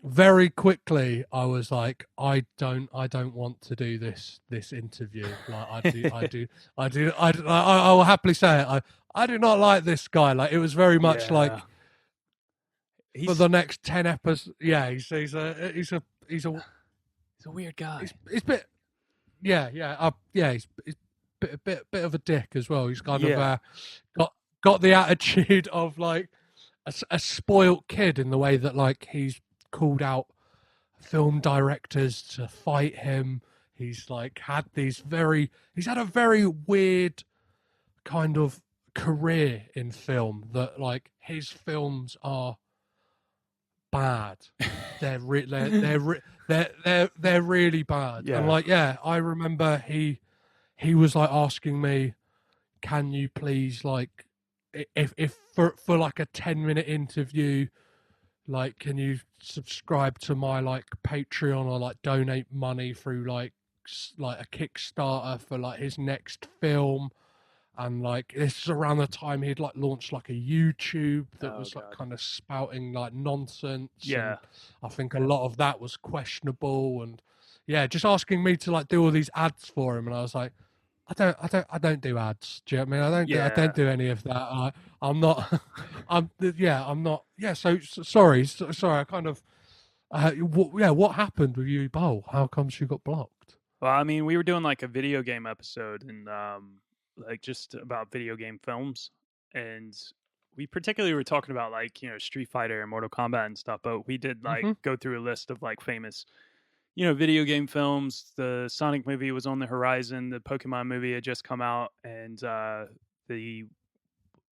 very quickly I was like, I don't want to do this interview. Like I will happily say it. I do not like this guy. Like, it was very much like, for the next 10 episodes. Yeah, he's a he's a weird guy. He's a bit, he's a bit of a dick as well. He's kind of got the attitude of like a spoilt kid, in the way that like he's called out film directors to fight him. He's like he's had a very weird kind of career in film, that like his films are bad. They're they're really bad. Yeah. And like, I remember he was like asking me, can you please, like, if for like a 10-minute interview, like, can you subscribe to my like Patreon, or like donate money through like a Kickstarter for like his next film. And like, this is around the time he'd like launched like a YouTube that was like kind of spouting like nonsense. Yeah. And I think a lot of that was questionable, and just asking me to like do all these ads for him. And I was like, I don't do ads. Do you know what I mean? I don't do any of that. I'm not, I'm not. Yeah. So sorry. I kind of, what happened with you, Bowl? How comes you got blocked? Well, I mean, we were doing like a video game episode, and like just about video game films, and we particularly were talking about like, you know, Street Fighter and Mortal Kombat and stuff, but we did like go through a list of like famous, you know, video game films. The Sonic movie was on the horizon, the Pokemon movie had just come out, and the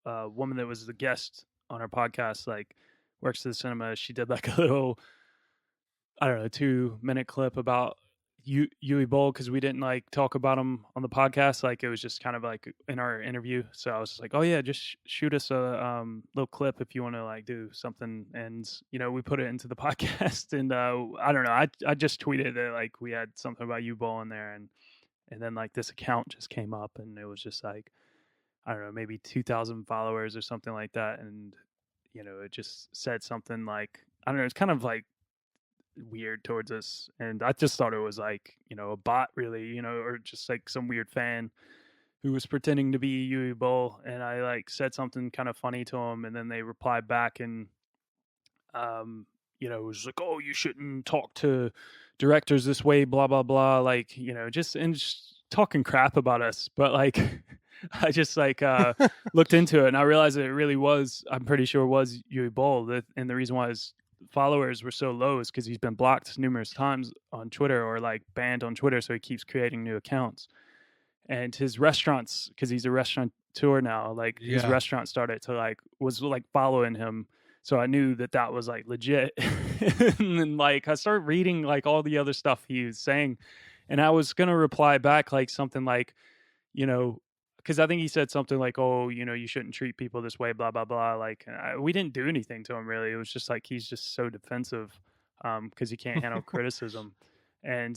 woman that was the guest on our podcast like works at the cinema. She did like a little, I don't know, 2-minute clip about Yui Bowl, because we didn't like talk about him on the podcast. Like, it was just kind of like in our interview. So I was just like, oh yeah, just shoot us a little clip if you want to like do something. And, you know, we put it into the podcast, and I don't know, I just tweeted that like we had something about Yui Bowl in there, and then like this account just came up, and it was just like, I don't know, maybe 2,000 followers or something like that. And, you know, it just said something like, I don't know, it's kind of like weird towards us, and I just thought it was like, you know, a bot, really, you know, or just like some weird fan who was pretending to be Yui Bowl. And I like said something kind of funny to him, and then they replied back, and you know, it was like, oh, you shouldn't talk to directors this way, blah blah blah, like, you know, just talking crap about us. But like I just like looked into it, and I realized that it really was, I'm pretty sure it was Yui Bowl, and the reason why his followers were so low is because he's been blocked numerous times on Twitter, or like banned on Twitter, so he keeps creating new accounts. And his restaurants, because he's a restaurateur now, like his restaurant started to like, was like following him, so I knew that that was like legit. And then like I started reading like all the other stuff he was saying, and I was gonna reply back like something like, you know, because I think he said something like, oh, you know, you shouldn't treat people this way, blah blah blah. Like, we didn't do anything to him really. It was just like he's just so defensive, because he can't handle criticism. And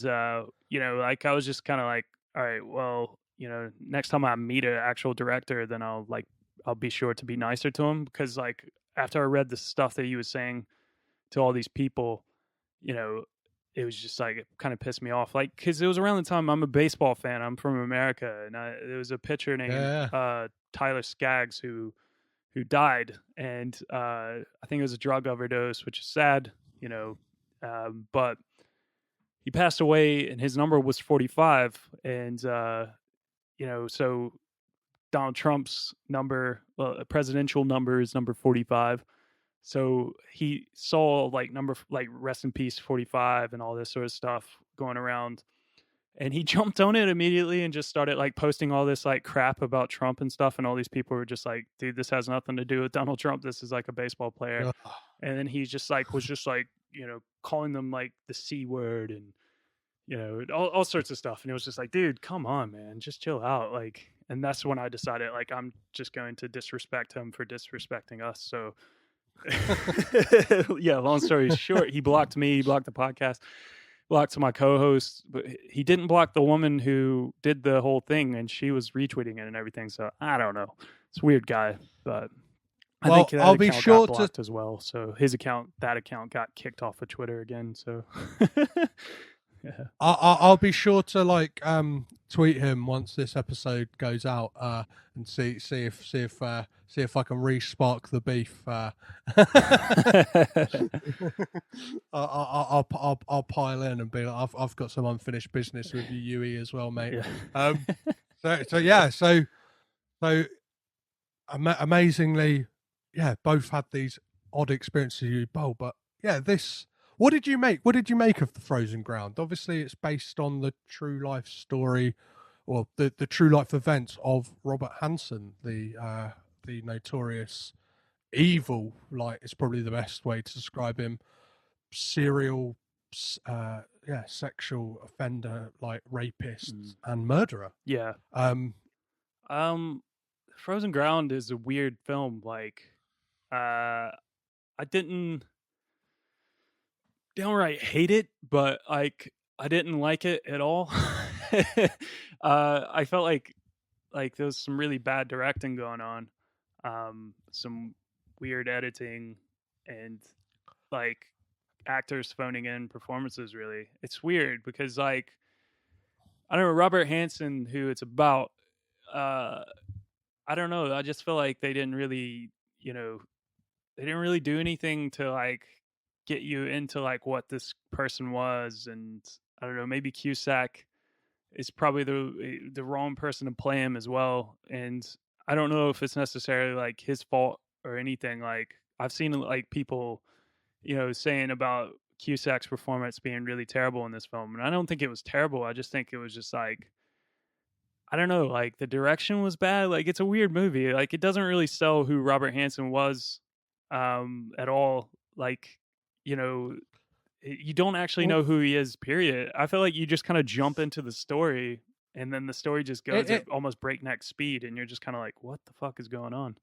you know, like I was just kind of like, all right, well, you know, next time I meet an actual director, then I'll be sure to be nicer to him, because like after I read the stuff that he was saying to all these people, you know, it was just like, it kind of pissed me off. Like, because it was around the time, I'm a baseball fan, I'm from America, and there was a pitcher named Tyler Skaggs who who died, and I think it was a drug overdose, which is sad, but he passed away, and his number was 45, and so Donald Trump's number, presidential number, is number 45. So he saw like rest in peace 45 and all this sort of stuff going around, and he jumped on it immediately and just started like posting all this like crap about Trump and stuff, and all these people were just like, dude, this has nothing to do with Donald Trump, this is like a baseball player. Ugh. And then he just like was just like, calling them like the C word, and all sorts of stuff, and it was just like, dude, come on, man, just chill out. Like, and that's when I decided, like, I'm just going to disrespect him for disrespecting us. So yeah, long story short, he blocked me, he blocked the podcast, blocked my co-host, but he didn't block the woman who did the whole thing, and she was retweeting it and everything. So I don't know, it's a weird guy, but I think that I'll be sure got blocked as well. So that account got kicked off of Twitter again. So yeah. I'll be sure to like tweet him once this episode goes out and see if I can re-spark the beef. I'll pile in and be like, I've got some unfinished business with you, Yui, as well, mate. Yeah. So amazingly, yeah, both had these odd experiences you both, but yeah, this. What did you make? What did you make of The Frozen Ground? Obviously, it's based on the true life story, or the true life events of Robert Hansen, the notorious evil, like it's probably the best way to describe him, serial, sexual offender, like rapist and murderer. Yeah. Frozen Ground is a weird film. Like, I didn't downright hate it, but like I didn't like it at all. I felt like there was some really bad directing going on, some weird editing, and like actors phoning in performances. Really, it's weird because like I don't know, Robert Hansen, who it's about. I don't know. I just feel like they didn't really do anything to like get you into like what this person was. And I don't know, maybe Cusack is probably the wrong person to play him as well. And I don't know if it's necessarily like his fault or anything. Like I've seen like people, saying about Cusack's performance being really terrible in this film, and I don't think it was terrible. I just think it was just like, I don't know, like the direction was bad. Like it's a weird movie. Like it doesn't really sell who Robert Hansen was at all. Like, you don't actually know who he is, period. I feel like you just kind of jump into the story, and then the story just goes at almost breakneck speed, and you're just kind of like, what the fuck is going on?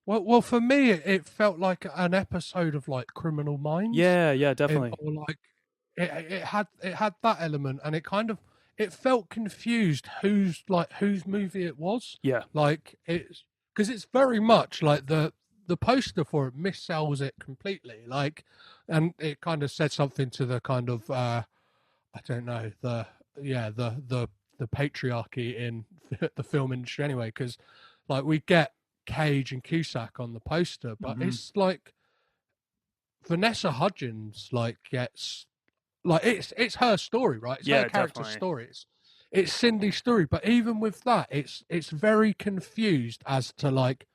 Well, for me, it felt like an episode of like Criminal Minds. Yeah, definitely. Or like it had that element, and it felt confused whose movie it was. Yeah, like it's because it's very much like the poster for it missells it completely. Like, and it kind of said something to the kind of I don't know, the patriarchy in the film industry anyway. Because like we get Cage and Cusack on the poster, but it's like Vanessa Hudgens like gets like it's her story, right? It's her character's story. It's Cindy's story, but even with that, it's very confused as to like.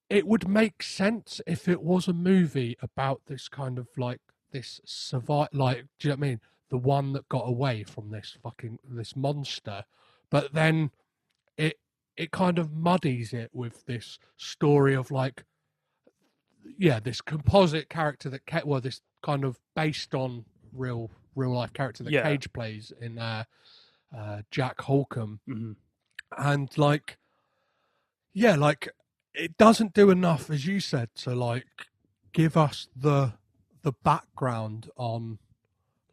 It would make sense if it was a movie about this kind of like this survive, like, do you know what I mean? The one that got away from this monster, but then it kind of muddies it with this story of like, yeah, this composite character this kind of based on real life character that Cage plays in Jack Holcomb, and like, yeah, like. It doesn't do enough, as you said, to like give us the background on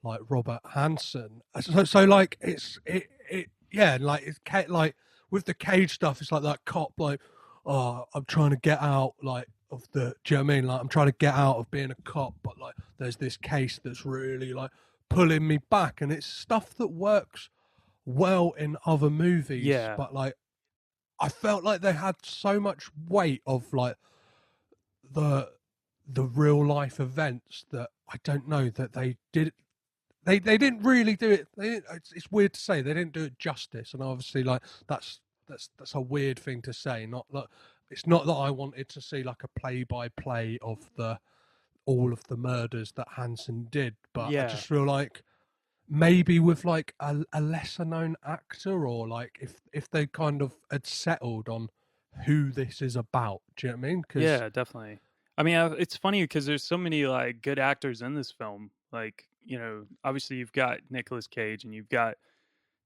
like Robert Hansen. So like like it's like with the Cage stuff, it's like that cop like, oh, I'm trying to get out like of the. Do you know what I mean? Like I'm trying to get out of being a cop, but like there's this case that's really like pulling me back, and it's stuff that works well in other movies. Yeah, but like. I felt like they had so much weight of like the the real life events that I don't know that they did. They didn't really do it. It's weird to say they didn't do it justice, and obviously, like that's a weird thing to say. Not that it's not that I wanted to see like a play by play of the all of the murders that Hansen did, but I Yeah. just feel like maybe with like a lesser known actor, or like if they kind of had settled on who this is about. Do you know what I mean? Because Yeah, definitely. I mean, it's funny because there's so many like good actors in this film. Like, obviously you've got Nicolas Cage and you've got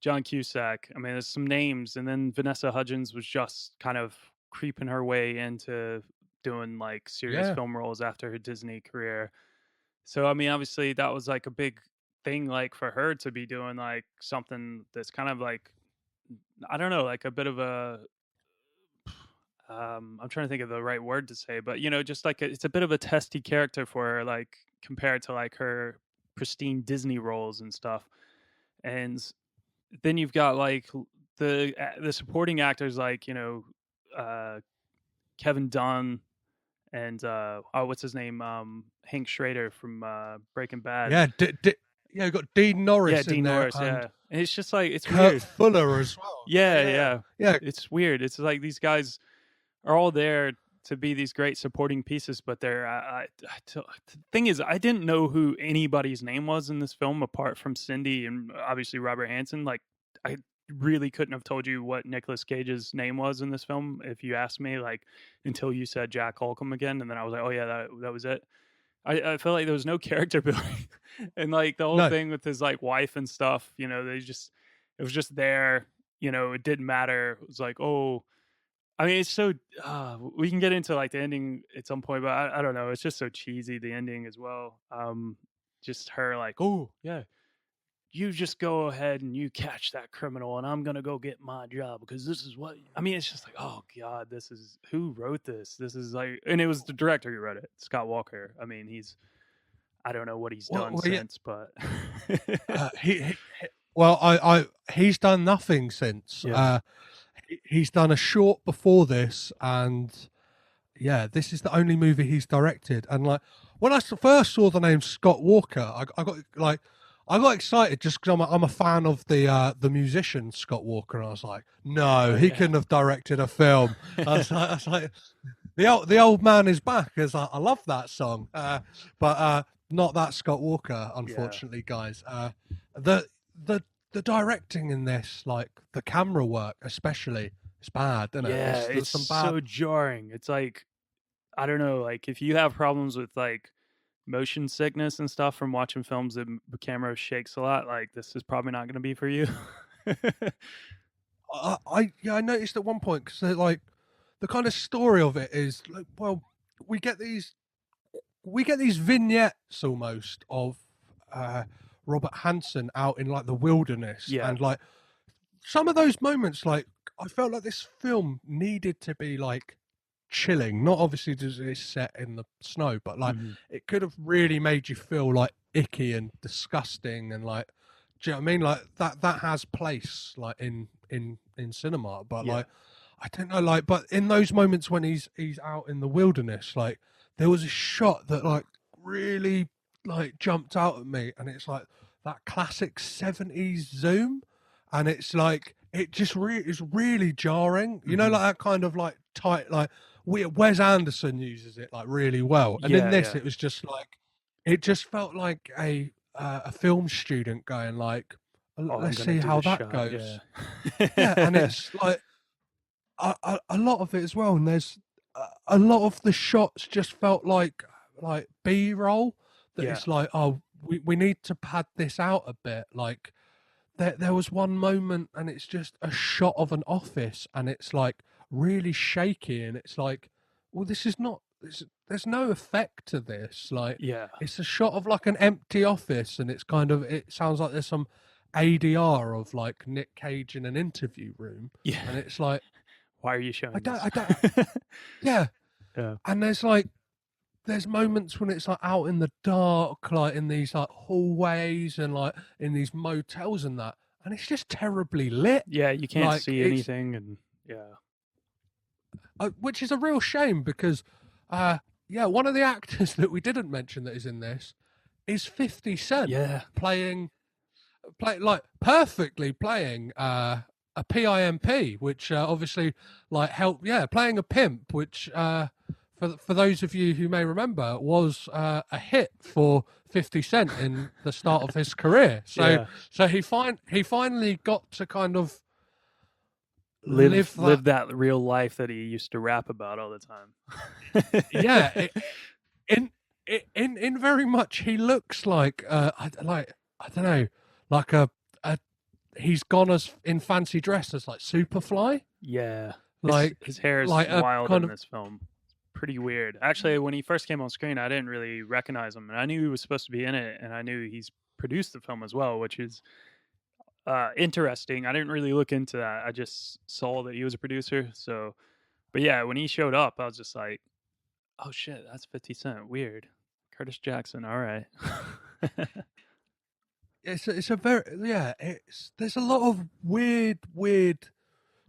John Cusack. I mean, there's some names, and then Vanessa Hudgens was just kind of creeping her way into doing like serious yeah, film roles after her Disney career. So, I mean, obviously that was like a big thing, like for her to be doing like something that's kind of like, I don't know, like a bit of a I'm trying to think of the right word to say, but just like it's a bit of a testy character for her, like compared to like her pristine Disney roles and stuff. And then you've got like the supporting actors, like uh, Kevin Dunn and what's his name, Hank Schrader from Breaking Bad. yeah, yeah. We've got Dean Yeah, Norris in Dean there Norris. and Yeah, and it's just like it's Kurt weird. Fuller as well. Yeah, Yeah, yeah, yeah. it's weird. It's like these guys are all there to be these great supporting pieces, but they're the thing is, I didn't know who anybody's name was in this film apart from Cindy and obviously Robert Hansen. Like, I really couldn't have told you what Nicolas Cage's name was in this film if you asked me, like, until you said Jack Holcomb again, and then I was like, oh yeah, that was it. I feel like there was no character building, and like the whole No, thing with his like wife and stuff, it was just there. It didn't matter. It was like, oh, I mean, it's so we can get into like the ending at some point, but I don't know. It's just so cheesy, the ending as well. Just her like, oh yeah, you just go ahead and you catch that criminal, and I'm gonna go get my job because this is what I mean. It's just like, oh god, this is who wrote this. This is like, and it was the director who wrote it, Scott Walker. I mean, I don't know what he's done yeah, since, but well, he's done nothing since. yeah, He's done a short before this, and yeah, this is the only movie he's directed. And like when I first saw the name Scott Walker, I got excited just because I'm a fan of the musician Scott Walker, and I was like, no, he yeah, couldn't have directed a film. I was like the old man is back. I love that song, but not that Scott Walker, yeah. unfortunately, guys. The the the directing in this, like the camera work, especially, it's bad, isn't it? Yeah, There's it's some bad. so jarring. It's like, I don't know, like if you have problems with like motion sickness and stuff from watching films that the camera shakes a lot, like this is probably not going to be for you. Yeah, I noticed at one point because like the kind of story of it is like, well, we get these we get these vignettes almost of uh, Robert Hansen out in like the wilderness, Yeah. and like some of those moments, like I felt like this film needed to be like chilling. Not obviously does it's set in the snow, but like Hmm. it could have really made you feel like icky and disgusting, and like, do you know what I mean? Like that has place like in cinema, but Yeah. like I don't know, like, but in those moments when he's out in the wilderness, like there was a shot that like really like jumped out at me, and it's like that classic 70s zoom, and it's like it just is really jarring, you know, Hmm. like that kind of like tight, like Wes Anderson uses it like really well, and in Yeah. this Yeah. it was just like it just felt like a film student going like, Oh, I'm let's going to see do how the that shot. Yeah. goes. Yeah, and it's like a lot of it as well, and there's a lot of the shots just felt like B-roll, that Yeah. it's like, oh, we need to pad this out a bit. Like there was one moment and it's just a shot of an office and it's like really shaky, and it's like, well, this is not there's no effect to this. Like Yeah. it's a shot of like an empty office, and it's kind of, it sounds like there's some ADR of like Nick Cage in an interview room, Yeah. and it's like Why are you showing this? I don't, yeah. Yeah. And there's moments when it's like out in the dark, like in these like hallways and like in these motels and that, and it's just terribly lit. Yeah. You can't Like see it's anything. And yeah. which is a real shame because, yeah, one of the actors that we didn't mention that is in this is 50 Cent Yeah. like perfectly playing a PIMP, which obviously like help, yeah, playing a pimp, which for those of you who may remember was a hit for 50 Cent in the start of his career. So Yeah. he finally got to kind of live that. Live that real life that he used to rap about all the time. Yeah, in in very much he looks like I don't know, like a he's gone as in fancy dress as like Superfly, Yeah. like His hair is like a wild kind in of, this film. Pretty weird. Actually, when he first came on screen, I didn't really recognize him, and I knew he was supposed to be in it, and I knew he's produced the film as well, which is interesting. I didn't really look into that. I just saw that he was a producer. So, but yeah, when he showed up, I was just like, "Oh shit, that's 50 Cent. Weird." Curtis Jackson. All right. it's a very, yeah, it's there's a lot of weird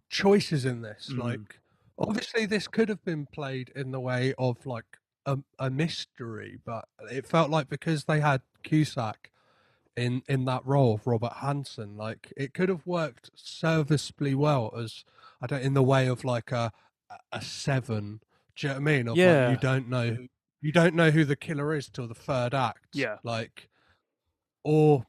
choices in this. Mm. Like obviously this could have been played in the way of like a mystery, but it felt like because they had Cusack in that role of Robert Hansen, like it could have worked serviceably well as, I don't, in the way of like a Seven. Do you know what I mean? Of like Yeah. you don't know who the killer is till the third act. Yeah. Like or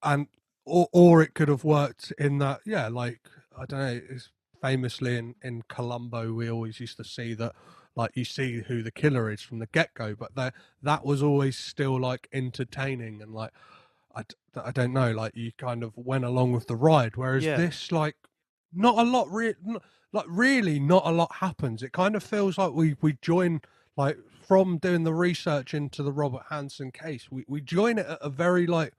and or it could have worked in that, yeah, like I don't know, it's famously in Columbo we always used to see that, like you see who the killer is from the get-go, but that was always still like entertaining and like I don't know, like you kind of went along with the ride, whereas Yeah. this, like, not a lot like really not a lot happens. It kind of feels like we join, like, from doing the research into the Robert Hansen case, we join it at a very like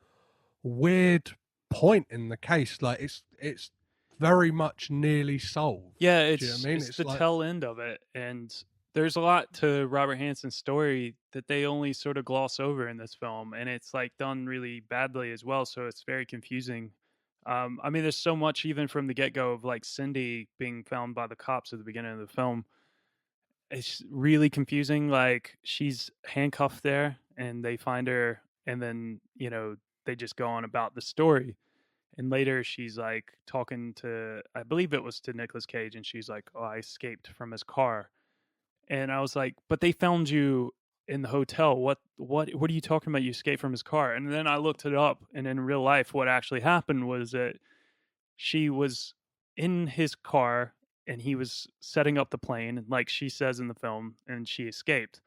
weird point in the case. Like it's very much nearly solved. Yeah, Do you know what I mean? it's the Like, tail end of it, and there's a lot to Robert Hansen's story that they only sort of gloss over in this film, and it's like done really badly as well. So it's very confusing. I mean, there's so much even from the get go of like Cindy being found by the cops at the beginning of the film. It's really confusing. Like she's handcuffed there, and they find her, and then they just go on about the story. And later she's like talking to, I believe it was to Nicolas Cage, and she's like, "Oh, I escaped from his car." And I was like, "But they found you in the hotel. What are you talking about? You escaped from his car?" And then I looked it up, and in real life what actually happened was that she was in his car and he was setting up the plane, like she says in the film, and she escaped.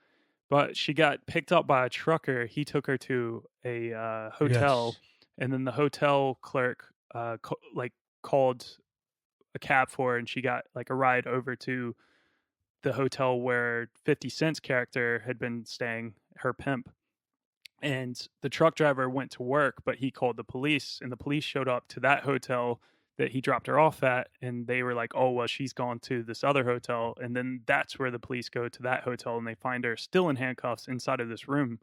But she got picked up by a trucker. He took her to a hotel, yes, and then the hotel clerk called a cab for her, and she got like a ride over to the hotel where 50 Cent's character had been staying, her pimp. And the truck driver went to work, but he called the police, and the police showed up to that hotel that he dropped her off at, and they were like, "Oh, well, she's gone to this other hotel." And then that's where the police go to that hotel, and they find her still in handcuffs inside of this room.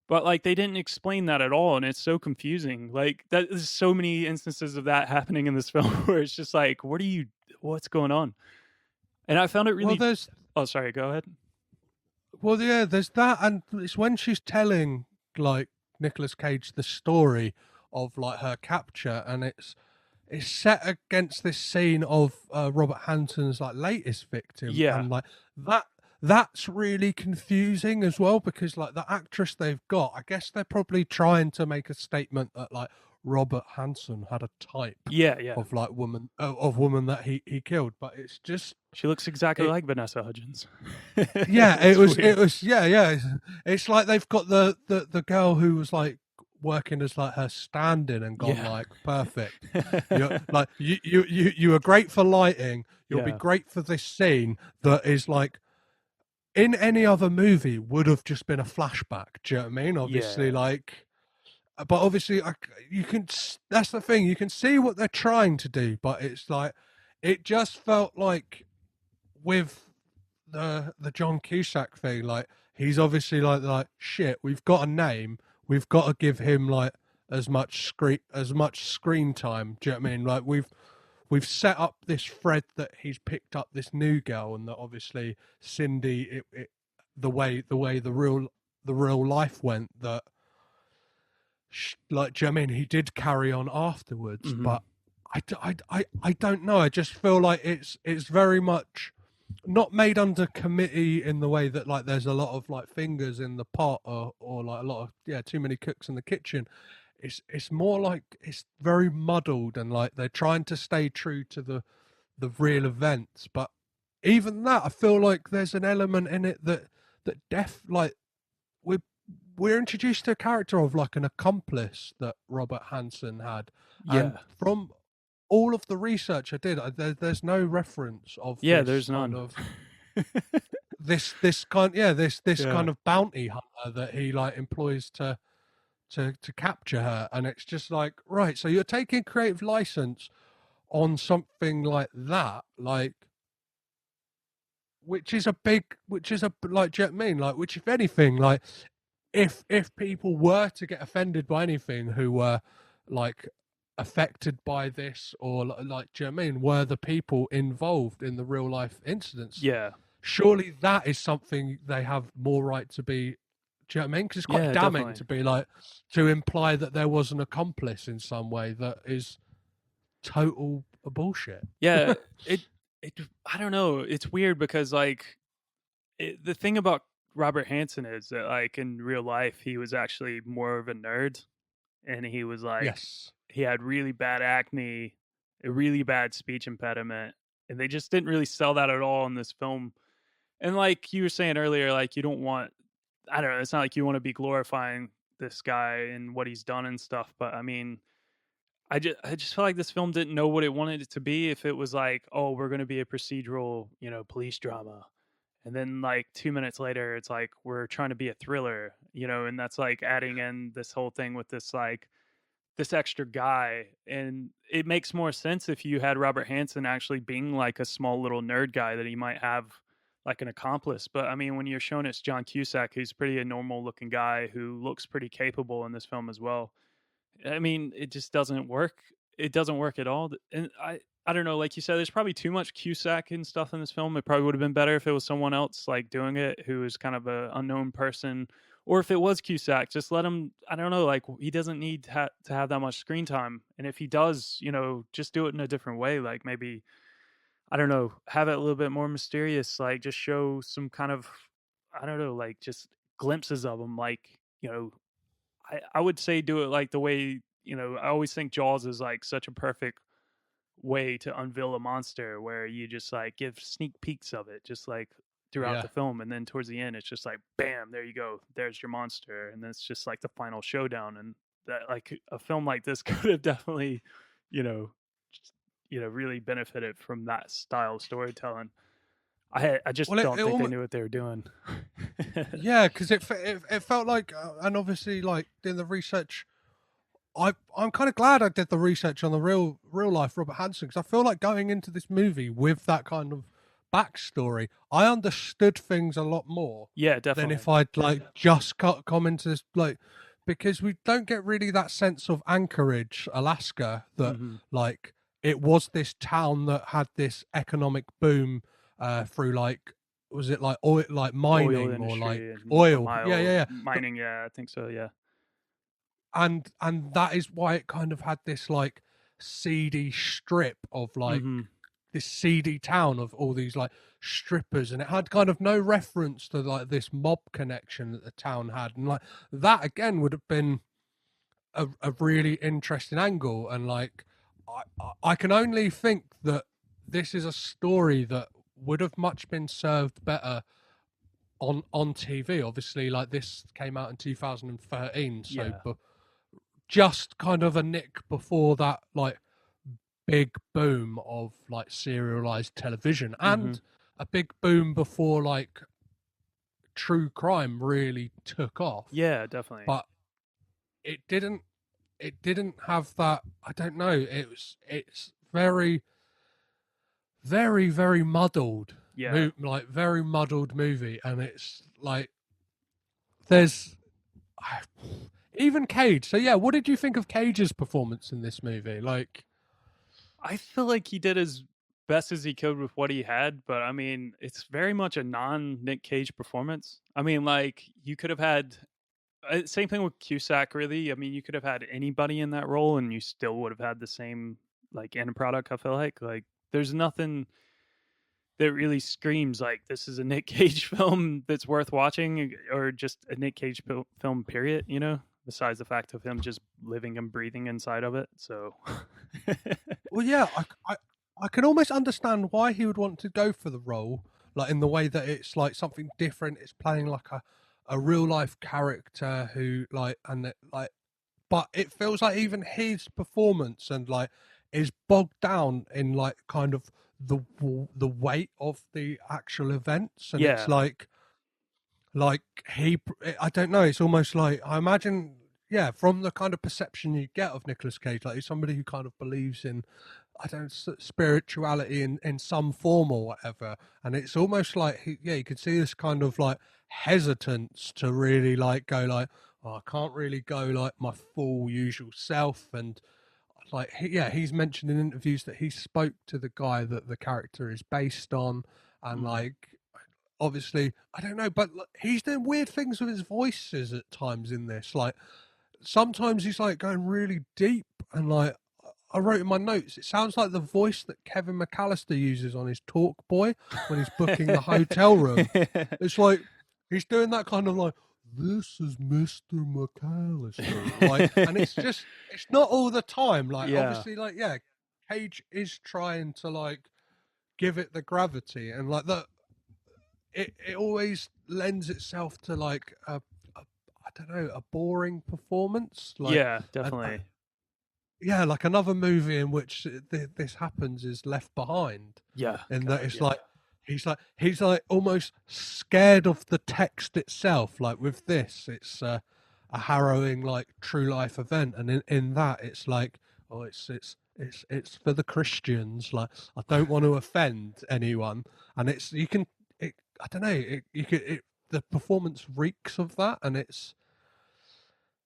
But like they didn't explain that at all, and it's so confusing. Like there's so many instances of that happening in this film where it's just like, what's going on? And I found it well really. there's Oh, sorry. Go ahead. well, yeah, there's that, and it's when she's telling like Nicolas Cage the story of like her capture, and it's set against this scene of Robert Hansen's like latest victim, Yeah. and like that's really confusing as well because like the actress they've got, I guess they're probably trying to make a statement that like Robert Hansen had a type Yeah. Yeah. of like woman of woman that he killed, but it's just She looks exactly it, like Vanessa Hudgens. yeah, It's it weird. was, yeah. It's like they've got the girl who was like working as like her stand-in and gone Yeah. like, perfect. You're like you are great for lighting. You'll be Yeah. great for this scene that is like in any other movie would have just been a flashback. Do you know what I mean? Obviously, Yeah. like, but obviously, you can. That's the thing. You can see what they're trying to do, but it's like it just felt like with the John Cusack thing, like he's obviously like shit. We've got a name. We've got to give him like as much screen time. Do you know what I mean? Like we've set up this thread that he's picked up this new girl, and that obviously Cindy, the way the real life went, that like, do you know what I mean? He did carry on afterwards, Mm-hmm. but I don't know. I just feel like it's very much not made under committee in the way that like there's a lot of like fingers in the pot, or like a lot of too many cooks in the kitchen. It's more like it's very muddled, and like they're trying to stay true to the real events, but even that, I feel like there's an element in it that like we're we're introduced to a character of like an accomplice that Robert Hansen had, and Yeah. from all of the research I did, there's no reference of Yeah, this there's kind none. of this kind this Yeah. kind of bounty hunter that he like employs to capture her, and it's just like, right, so you're taking creative license on something like that, like, which is a big, which is a like, do you know what I mean? Like, which if anything, like, if people were to get offended by anything who were like affected by this, or like, do you know what I mean, were the people involved in the real life incidents, Yeah. surely that is something they have more right to be. Do you know what I mean? Because it's quite Yeah, damning definitely. to be like, to imply that there was an accomplice in some way that is total bullshit. Yeah, it it I don't know. It's weird because like the thing about Robert Hansen is that like in real life he was actually more of a nerd, and he was like Yes. he had really bad acne, a really bad speech impediment, and they just didn't really sell that at all in this film. And like you were saying earlier, like you don't want, I don't know, it's not like you want to be glorifying this guy and what he's done and stuff, but I mean, I just feel like this film didn't know what it wanted it to be. If it was like, oh, we're going to be a procedural, police drama, and then like 2 minutes later, it's like we're trying to be a thriller, and that's like adding in this whole thing with this like this extra guy, and it makes more sense if you had Robert Hansen actually being like a small little nerd guy that he might have like an accomplice. But I mean, when you're shown it's John Cusack, who's pretty a normal looking guy who looks pretty capable in this film as well. I mean, it just doesn't work. It doesn't work at all. And I don't know. Like you said, there's probably too much Cusack and stuff in this film. It probably would have been better if it was someone else like doing it, who is kind of a unknown person, or if it was Cusack, just let him. I don't know. Like he doesn't need to have that much screen time, and if he does, just do it in a different way. Like maybe, I don't know, have it a little bit more mysterious. Like just show some kind of, I don't know, like just glimpses of him. Like I would say do it like the way, I always think Jaws is like such a perfect way to unveil a monster, where you just like give sneak peeks of it just like throughout Yeah. the film, and then towards the end it's just like bam, there you go, there's your monster, and then it's just like the final showdown. And that, like, a film like this could have definitely, you know really benefited from that style of storytelling. I just Well, don't it think they almost, knew what they were doing. yeah, because it felt like, and obviously, like in the research, I'm kind of glad I did the research on the real life Robert Hansen, because I feel like going into this movie with that kind of backstory, I understood things a lot more Yeah, than definitely. if I'd like just come into this, like, because we don't get really that sense of Anchorage, Alaska, that Hmm. like it was this town that had this economic boom through, like, was it like oil, like Oil mining, or like industry and oil, mile but mining, yeah, I think so, yeah. and that is why it kind of had this like seedy strip of like Hmm. this seedy town of all these like strippers, and it had kind of no reference to like this mob connection that the town had, and like that again would have been a really interesting angle. And like I can only think that this is a story that would have much been served better on TV. Obviously, like, this came out in 2013, so Yeah. just kind of a nick before that like big boom of like serialized television, Hmm. and a big boom before like true crime really took off. Yeah, definitely. But it didn't, it didn't have that, I don't know, it's very muddled, Yeah. like very muddled movie. And it's like there's even Cage. So yeah, what did you think of Cage's performance in this movie? Like, I feel like he did as best as he could with what he had, but I mean, it's very much a non Nick Cage performance. I mean, like you could have had same thing with Cusack. Really, I mean, you could have had anybody in that role, and you still would have had the same like end product. I feel like there's nothing that really screams like this is a Nick Cage film that's worth watching, or just a Nick Cage film. Period. You know, besides the fact of him just living and breathing inside of it. So. Well, yeah, I can almost understand why he would want to go for the role, like in the way that it's like something different. It's playing like a real life character who like and it, like, but it feels like even his performance and like is bogged down in like kind of the weight of the actual events, and it's Yeah. like he, I don't know, it's almost like I imagine, yeah, from the kind of perception you get of Nicolas Cage, like he's somebody who kind of believes in, I don't know, spirituality in some form or whatever, and it's almost like yeah, you could see this kind of like hesitance to really like go like, oh, I can't really go like my full usual self, and like yeah, he's mentioned in interviews that he spoke to the guy that the character is based on, and Mm. like obviously I don't know, but he's doing weird things with his voices at times in this. Like sometimes he's like going really deep, and like I wrote in my notes, it sounds like the voice that Kevin McAllister uses on his Talk Boy when he's booking the hotel room. It's like he's doing that kind of like, this is Mr. McAllister, like, and it's just it's not all the time. Like Yeah. obviously, like yeah, Cage is trying to like give it the gravity, and like that it always lends itself to like a I don't know, a boring performance, like Yeah, a definitely. yeah, like another movie in which this happens is Left Behind, Yeah, and that God, it's yeah. like he's like almost scared of the text itself. Like with this, it's a harrowing like true life event, and in that it's like, oh, it's for the Christians. Like I don't want to offend anyone, and it's you can I don't know, you could the performance reeks of that, and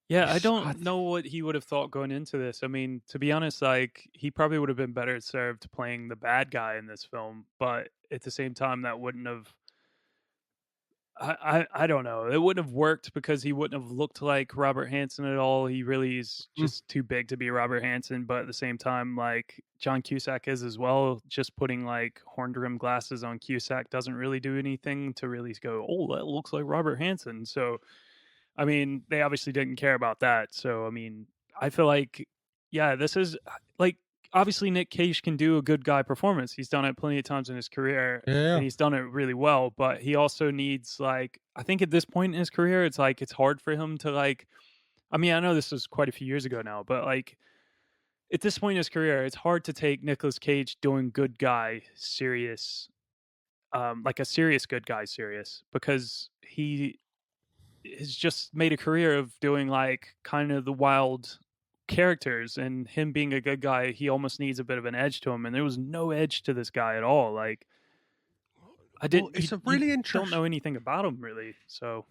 Yeah, I it's don't know what he would have thought going into this. I mean, to be honest, like he probably would have been better served playing the bad guy in this film, but at the same time that wouldn't have I don't know. It wouldn't have worked because he wouldn't have looked like Robert Hansen at all. He really is mm, just too big to be Robert Hansen, but at the same time, like John Cusack is as well. Just putting like horn rimmed glasses on Cusack doesn't really do anything to really go, oh, that looks like Robert Hansen. So I mean, they obviously didn't care about that. So, I mean, I feel like, yeah, this is like obviously Nick Cage can do a good guy performance. He's done it plenty of times in his career yeah. and he's done it really well. But he also needs, like, I think at this point in his career, it's like it's hard for him to, like, I mean, I know this was quite a few years ago now, but like at this point in his career, it's hard to take Nicolas Cage doing good guy serious, like a serious good guy serious because he has just made a career of doing like kind of the wild characters, and him being a good guy he almost needs a bit of an edge to him, and there was no edge to this guy at all. Like I Well, didn't it's a you really don't interesting. know anything about him really, so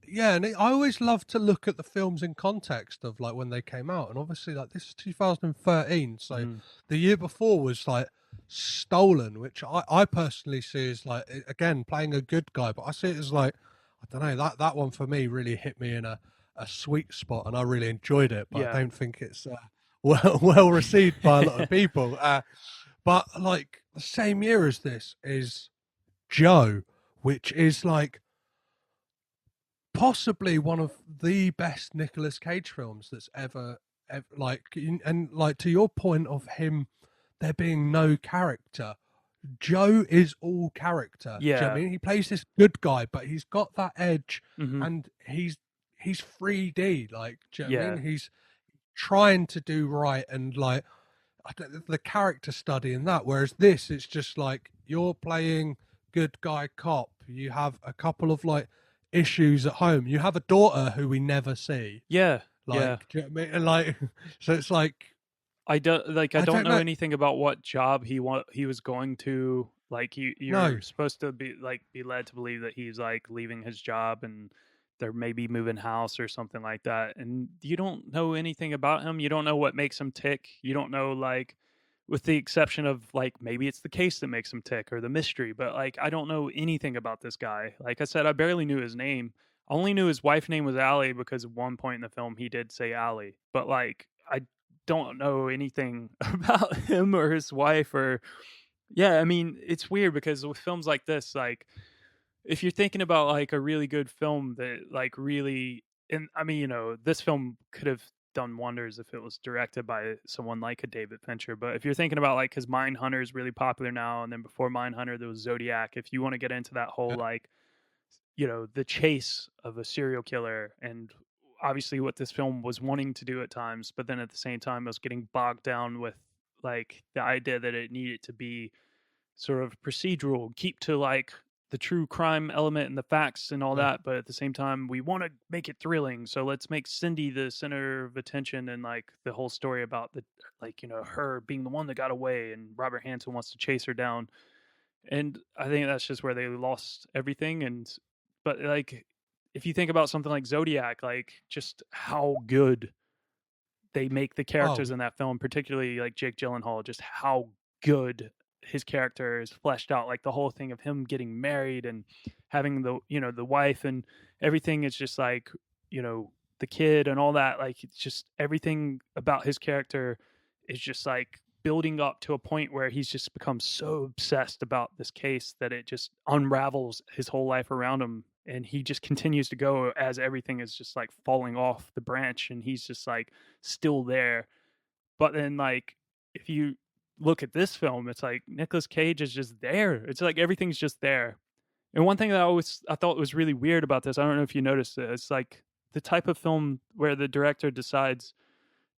Yeah, and I always love to look at the films in context of like when they came out, and obviously like this is 2013, so mm, the year before was like Stolen, which I personally see as like again playing a good guy, but I see it as like I don't know, that one for me really hit me in a sweet spot, and I really enjoyed it, but yeah. I don't think it's well received by a lot of people. But like the same year as this is Joe, which is like possibly one of the best Nicolas Cage films that's ever like, and like to your point of him there being no character, Joe is all character. Do you know what Yeah. I mean? He plays this good guy, but he's got that edge, Hmm. and he's 3D. Like, do you know what I Yeah. mean? He's trying to do right, and like the character study in that. Whereas this, it's just like you're playing good guy cop. You have a couple of like issues at home. You have a daughter who we never see. Yeah. Yeah. Like, do you know what I mean? And like, so it's like I I don't don't know know. anything about what job he was going to. Like you're No, supposed to be like be led to believe that he's like leaving his job and they're maybe moving house or something like that, and you don't know anything about him. You don't know what makes him tick. You don't know, like, with the exception of, like, maybe it's the case that makes him tick or the mystery, but, like, I don't know anything about this guy. Like I said, I barely knew his name. I only knew his wife's name was Allie because at one point in the film he did say Allie, but, like, I don't know anything about him or his wife. Or yeah, I mean, it's weird because with films like this, like, if you're thinking about, like, a really good film that, like, really, and I mean, this film could have done wonders if it was directed by someone like a David Fincher. But if you're thinking about, like, because Mindhunter is really popular now, and then before Mindhunter there was Zodiac. If you want to get into that whole, Yeah. like, the chase of a serial killer, and obviously what this film was wanting to do at times, but then at the same time it was getting bogged down with, like, the idea that it needed to be sort of procedural, keep to, like, the true crime element and the facts and all Yeah. that, but at the same time we want to make it thrilling, so let's make Cindy the center of attention, and, like, the whole story about the, like, her being the one that got away and Robert Hansen wants to chase her down. And I think that's just where they lost everything. And but, like, if you think about something like Zodiac, like, just how good they make the Oh, characters in that film, particularly, like, Jake Gyllenhaal, just how good his character is fleshed out. Like, the whole thing of him getting married and having the wife and everything is just like, the kid and all that. Like, it's just everything about his character is just, like, building up to a point where he's just become so obsessed about this case that it just unravels his whole life around him, and he just continues to go as everything is just, like, falling off the branch, and he's just, like, still there. But then, like, if you look at this film, it's like Nicolas Cage is just there. It's like everything's just there. And one thing that I thought was really weird about this, I don't know if you noticed it, it's like the type of film where the director decides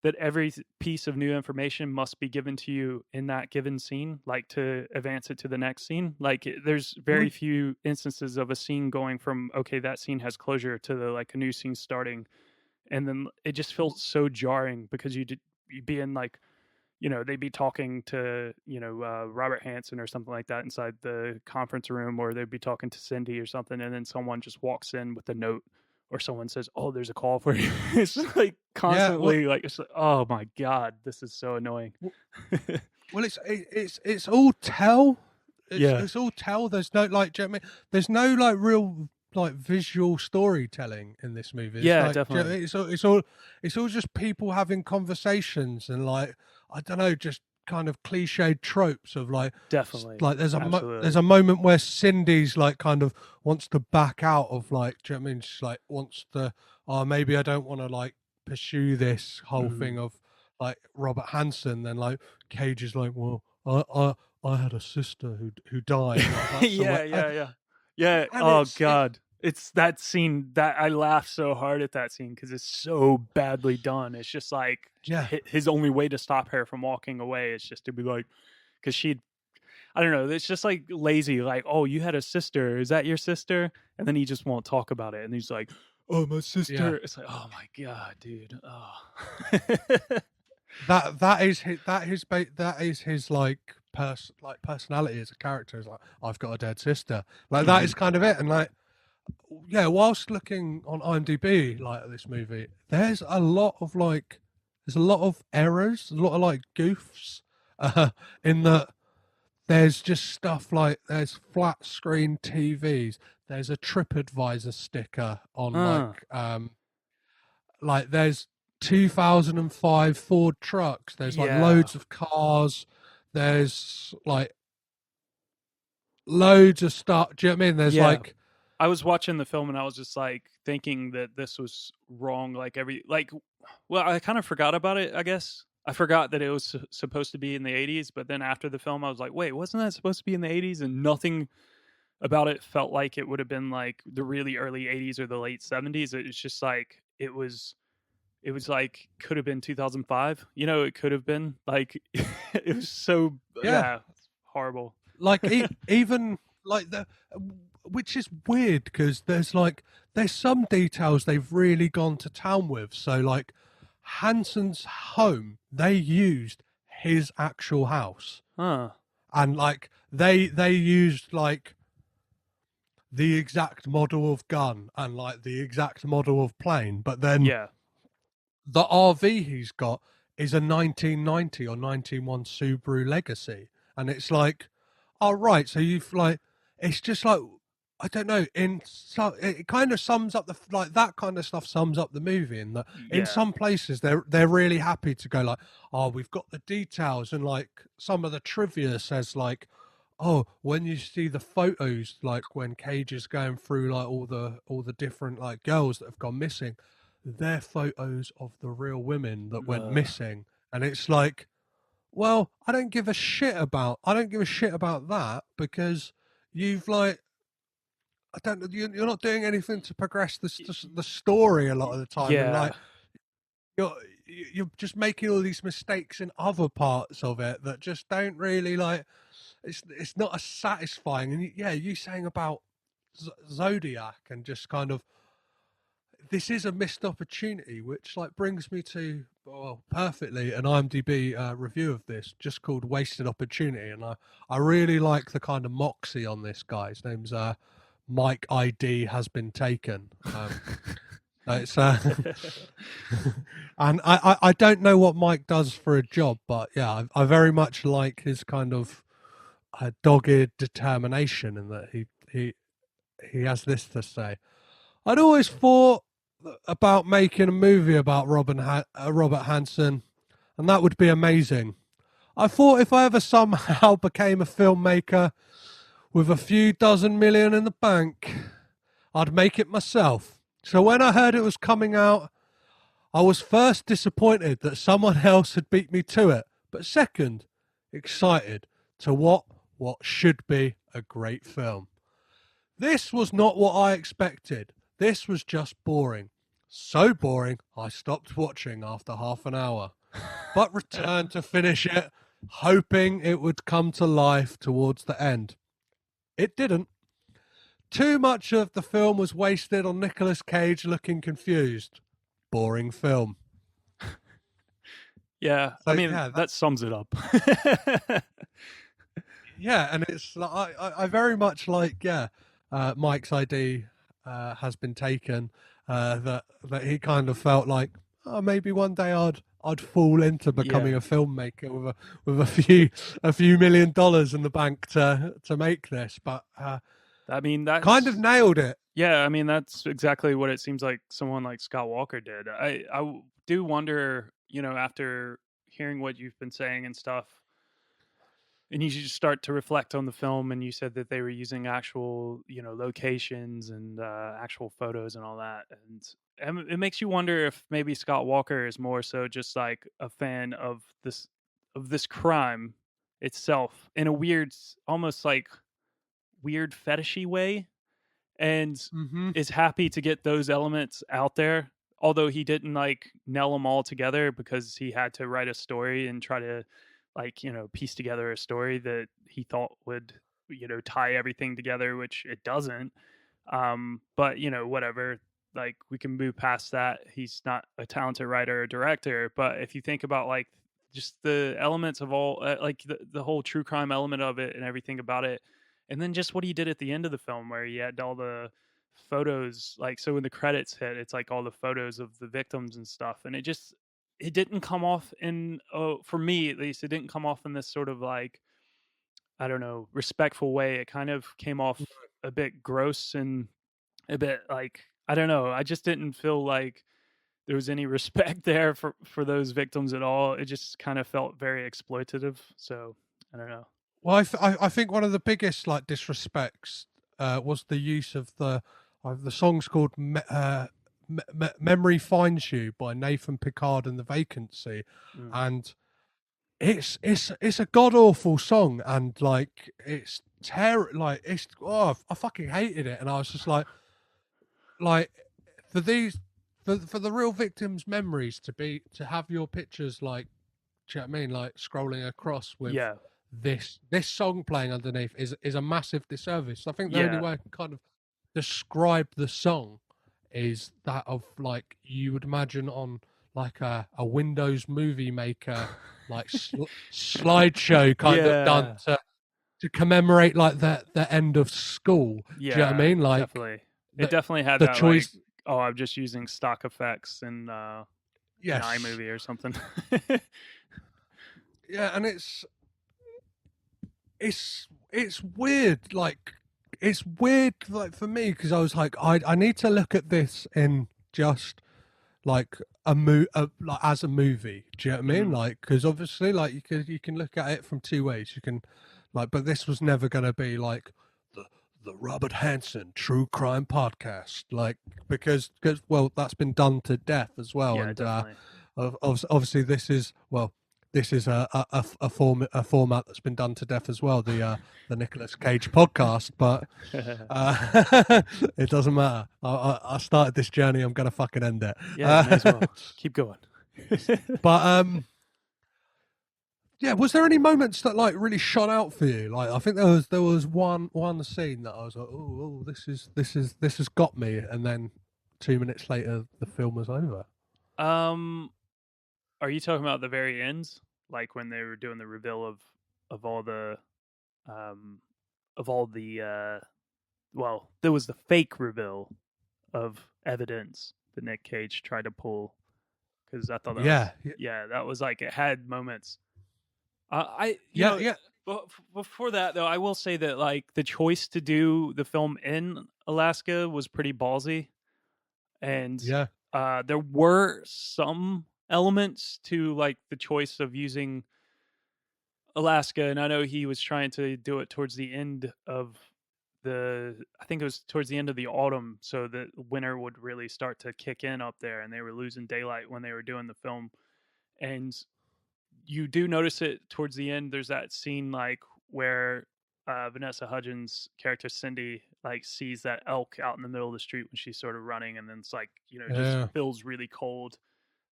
that every piece of new information must be given to you in that given scene, like, to advance it to the next scene. Like, there's very really? few instances of a scene going from, okay, that scene has closure, to like a new scene starting. And then it just feels so jarring because you'd be in, like, they'd be talking to, Robert Hansen or something like that inside the conference room, or they'd be talking to Cindy or something, and then someone just walks in with a note, or someone says, "Oh, there's a call for you." It's just, like, Yeah. Well, constantly, like, it's like, oh my god, this is so annoying. well, it's all tell. Yeah, It's all tell. There's no, like, do you know what I mean? There's no, like, real, like, visual storytelling in this movie. It's yeah, like, do you know, definitely, it's all just people having conversations, and, like, I don't know, just kind of cliched tropes of, like, definitely, like, there's absolutely. a moment where Cindy's, like, kind of wants to back out of, like, do you know what I mean? She's like, wants to, oh, maybe I don't want to, like, pursue this whole Mhm. thing of, like, Robert Hansen. Then, like, Cage is like, well, I had a sister who died, like that. So, Yeah, like, yeah, yeah. Yeah, and oh it's god. It's that scene that I laughed so hard at that scene because it's so badly done. It's just like yeah, his only way to stop her from walking away is just to be like, because she'd, I don't know, it's just, like, lazy, like, "Oh, you had a sister. Is that your sister?" And then he just won't talk about it, and he's like, "Oh, my yeah. sister." It's like, "Oh my god, dude." Oh. That is his, like, personality as a character. Is like, I've got a dead sister. Like, that is Mhm. kind of it. And, like, yeah, whilst looking on IMDb, like, at this movie, there's a lot of errors, a lot of, like, goofs, in that there's just stuff like, there's flat screen TVs, there's a TripAdvisor sticker on, Huh. like, there's 2005 Ford trucks, there's, like, Yeah. loads of cars, there's, like, loads of stuff. Do you know what I mean? There's, Yeah. like, I was watching the film and I was just, like, thinking that this was wrong. Like, well, I kind of forgot about it, I guess. I forgot that it was supposed to be in the 80s, but then after the film, I was like, wait, wasn't that supposed to be in the 80s? And nothing about it felt like it would have been, like, the really early 80s or the late 70s. It was just like, it was like, could have been 2005. It could have been, like, it was so, yeah, yeah, it's horrible. like, even, like, which is weird because there's some details they've really gone to town with. So, like, Hanson's home, they used his actual house, Huh. and, like, they used, like, the exact model of gun and like the exact model of plane, but then Yeah. the RV he's got is a 1990 or 1991 Subaru Legacy, and it's like, oh right, so you've like, it's just like, I don't know. In so it kind of sums up the like that kind of stuff sums up the movie. In that, in Yeah. some places they're really happy to go like, oh, we've got the details, and like some of the trivia says like, oh, when you see the photos, like when Cage is going through like all the different like girls that have gone missing, they're photos of the real women that went Uh, missing, and it's like, well, I don't give a shit about that because you've like, I don't know, you're not doing anything to progress the story a lot of the time, and yeah. like you're you're just making all these mistakes in other parts of it that just don't really like. It's not as satisfying. And yeah, you saying about Zodiac and just kind of, this is a missed opportunity, which like brings me to, well, perfectly, an IMDb review of this just called "Wasted Opportunity," and I really like the kind of moxie on this guy. His name's Mike ID has been taken. It's and I don't know what Mike does for a job, but yeah, I very much like his kind of dogged determination, in that he has this to say. I'd always thought about making a movie about Robert Hansen, and that would be amazing. I thought if I ever somehow became a filmmaker with a few dozen million in the bank, I'd make it myself. So when I heard it was coming out, I was first disappointed that someone else had beat me to it, but second, excited to what should be a great film. This was not what I expected. This was just boring. So boring, I stopped watching after half an hour, but returned to finish it, hoping it would come to life towards the end. It didn't. Too much of the film was wasted on Nicolas Cage looking confused. Boring film. Yeah. I So mean, yeah, that sums it up. yeah, and it's like I very much like, yeah, Mike's ID has been taken. That he kind of felt like, oh, maybe one day I'd fall into Yeah. becoming a filmmaker with a few $1 million in the bank to make this, but I mean, kind of that's nailed it. yeah. I mean, that's exactly what it seems like someone like Scott Walker did. Do wonder, after hearing what you've been saying and stuff, and you just start to reflect on the film, and you said that they were using actual, locations and actual photos and all that, and it makes you wonder if maybe Scott Walker is more so just like a fan of this crime itself in a weird, almost like weird fetishy way, and Hmm. is happy to get those elements out there, although he didn't like nail them all together because he had to write a story and try to, like, piece together a story that he thought would, tie everything together, which it doesn't. But whatever, like, we can move past that. He's not a talented writer or director, but if you think about like just the elements of all, like the whole true crime element of it and everything about it, and then just what he did at the end of the film where he had all the photos, like, so when the credits hit, it's like all the photos of the victims and stuff, and it didn't come off in, for me at least, it didn't come off in this sort of like, I don't know, respectful way. It kind of came off a bit gross and a bit like, I don't know, I just didn't feel like there was any respect there for those victims at all. It just kind of felt very exploitative. So I don't know. Well, I think one of the biggest like disrespects was the use of the song's called "Memory Finds You" by Nathan Picard and the Vacancy, Mm. and it's a god awful song, and like it's like it's, oh, I fucking hated it, and I was just like for these for the real victims' memories to have your pictures like, do you know what I mean, like scrolling across with Yeah. this song playing underneath is a massive disservice. I think the only Yeah. way I can kind of describe the song is that of like you would imagine on like a Windows Movie Maker like slideshow kind of done Yeah. to commemorate like the end of school. Yeah, Do you know what I mean? Like definitely. It definitely had the that like, choice. oh, I'm just using stock effects in Yes. iMovie or something. Yeah, and it's weird. Like it's weird. Like for me, because I was like, I need to look at this in just like like as a movie. Do you know what I mean? Mhm. Like because obviously, like you can look at it from two ways. You can like, but this was never going to be like the Robert Hansen True Crime Podcast, like because well, that's been done to death as well, Yeah, and definitely. obviously this is well. This is a format that's been done to death as well, the Nicolas Cage podcast. But it doesn't matter. I started this journey. I'm gonna fucking end it. Yeah, may as well. Keep going. But yeah. Was there any moments that like really shot out for you? Like I think there was one scene that I was like, oh, this has got me, and then 2 minutes later the film was over. Um, are you talking about the very ends, like when they were doing the reveal of all the um of all the well, there was the fake reveal of evidence that Nick Cage tried to pull, because I thought that was, Yeah, yeah, that was like, it had moments. I you yeah, know, yeah, but before that though, I will say that like the choice to do the film in Alaska was pretty ballsy, and yeah, there were some elements to like the choice of using Alaska, and I know he was trying to do it towards the end of I think it was towards the end of the autumn, so that winter would really start to kick in up there, and they were losing daylight when they were doing the film. And you do notice it towards the end. There's that scene like where Vanessa Hudgens' character Cindy like sees that elk out in the middle of the street when she's sort of running, and then it's like, just yeah, feels really cold,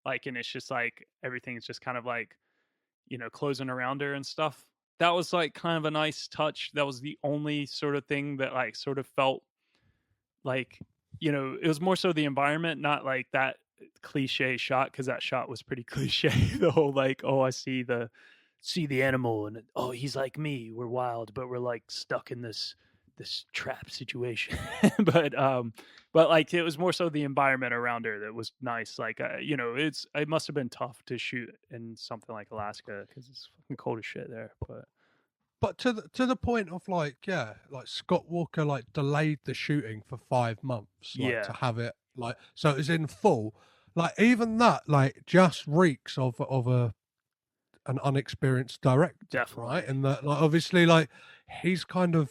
like, and it's just like everything's just kind of like, closing around her and stuff. That was like kind of a nice touch. That was the only sort of thing that like sort of felt like, it was more so the environment, not like that cliche shot, because that shot was pretty cliche. The whole like, oh, I see the animal, and oh, he's like me. We're wild, but we're like stuck in this trap situation. but like it was more so the environment around her that was nice. Like it must have been tough to shoot in something like Alaska because it's fucking cold as shit there. but to the point of like yeah, like Scott Walker like delayed the shooting for 5 months, like to Yeah, have it like so it was in full. Like even that like just reeks of an unexperienced director, right? definitely. And that like obviously like he's kind of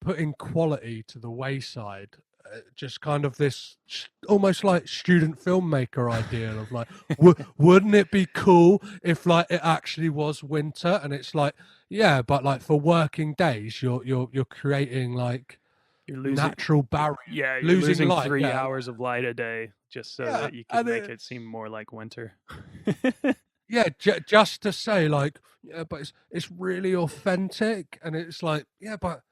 putting quality to the wayside. Just kind of this almost like student filmmaker ideal of like, wouldn't it be cool if like it actually was winter? And it's like, yeah, but like for working days, you're creating like You're losing, natural barrier, yeah, you're losing losing light. 3 hours of light a day just so Yeah, that you could and make it seem more like winter. yeah, just to say like, yeah, but it's really authentic, and it's like, yeah, but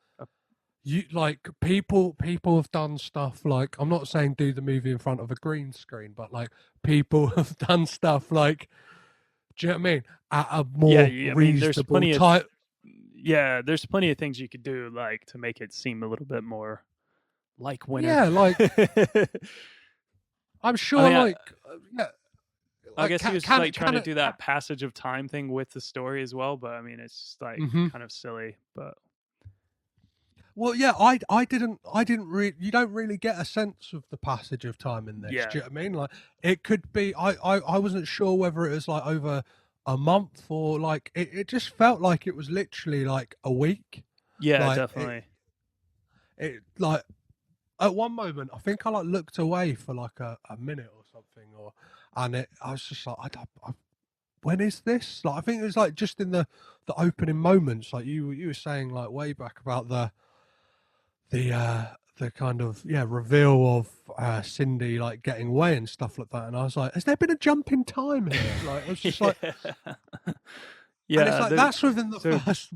you like people have done stuff like I'm not saying do the movie in front of a green screen, but like people have done stuff like do you know what I mean at a Yeah, more I mean, there's reasonable plenty of type. there's plenty of things you could do like to make it seem a little bit more like winter. Yeah, like I'm I sure mean, like yeah, I like guess he was can like it trying can to it do that passage of time thing with the story as well, but I mean, it's just like mm-hmm. kind of silly. But Well, yeah, I didn't really. You don't really get a sense of the passage of time in this. yeah, Do you know what I mean? Like, it could be. I wasn't sure whether it was like over a month or like it just felt like it was literally like a week. yeah, Like definitely. it like at one moment I think I like looked away for like a minute or something, or and I was just like when is this? Like I think it was like just in the opening moments, like you were saying like way back about the kind of yeah reveal of Cindy like getting away and stuff like that, and I was like, has there been a jump in time here? Like it's just like, and it's Yeah, like that's within the so first,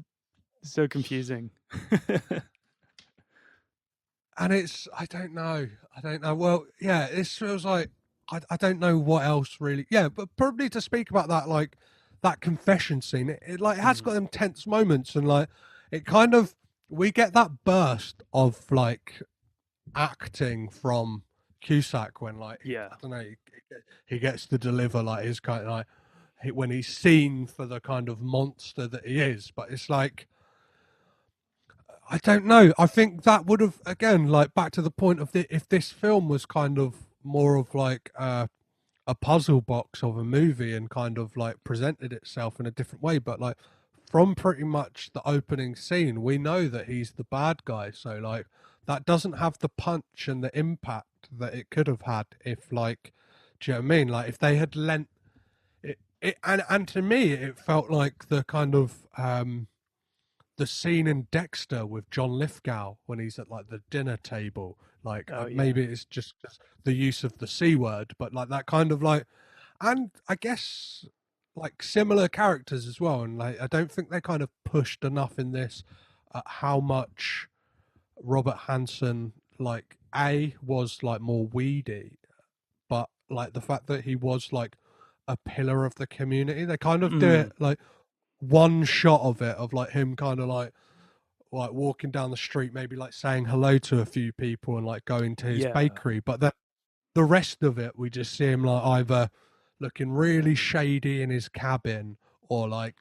so confusing. and it's I don't know. Well, yeah, this feels like I don't know what else really. Yeah, but probably to speak about that like that confession scene, it like has Mhm. got them tense moments and like it kind of, we get that burst of like acting from Cusack when like Yeah. I don't know he gets to deliver like his kind of like when he's seen for the kind of monster that he is, but it's like I don't know. I think that would have again like back to the point of if this film was kind of more of like a puzzle box of a movie and kind of like presented itself in a different way, but like from pretty much the opening scene we know that he's the bad guy, so like that doesn't have the punch and the impact that it could have had if like do you know what I mean, like if they had lent it and to me it felt like the kind of the scene in Dexter with John Lithgow when he's at like the dinner table. Like Oh yeah. maybe it's just the use of the C word, but like that kind of like, and I guess like similar characters as well. And like I don't think they kind of pushed enough in this at how much Robert Hansen like a was like more weedy, but like the fact that he was like a pillar of the community. They kind of do Mm, it like one shot of it of like him kind of like walking down the street, maybe like saying hello to a few people and like going to his yeah. bakery. But the rest of it, we just see him like either looking really shady in his cabin or like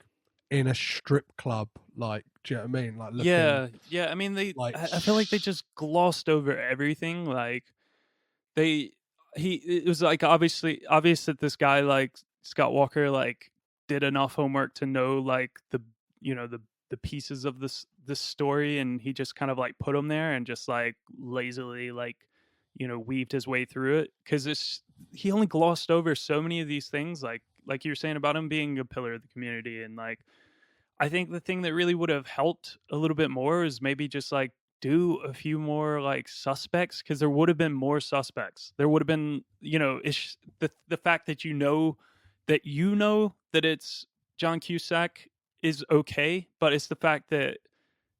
in a strip club. Like, do you know what I mean? Like looking Yeah. Yeah. I mean, like, I feel like they just glossed over everything. Like they, it was like obvious that this guy like Scott Walker like did enough homework to know like the pieces of this story, and he just kind of like put them there and just like lazily like weaved his way through it, because it's he only glossed over so many of these things, like you were saying about him being a pillar of the community. And like I think the thing that really would have helped a little bit more is maybe just like do a few more like suspects, because there would have been more suspects. There would have been, it's the fact that that it's John Cusack is okay, but it's the fact that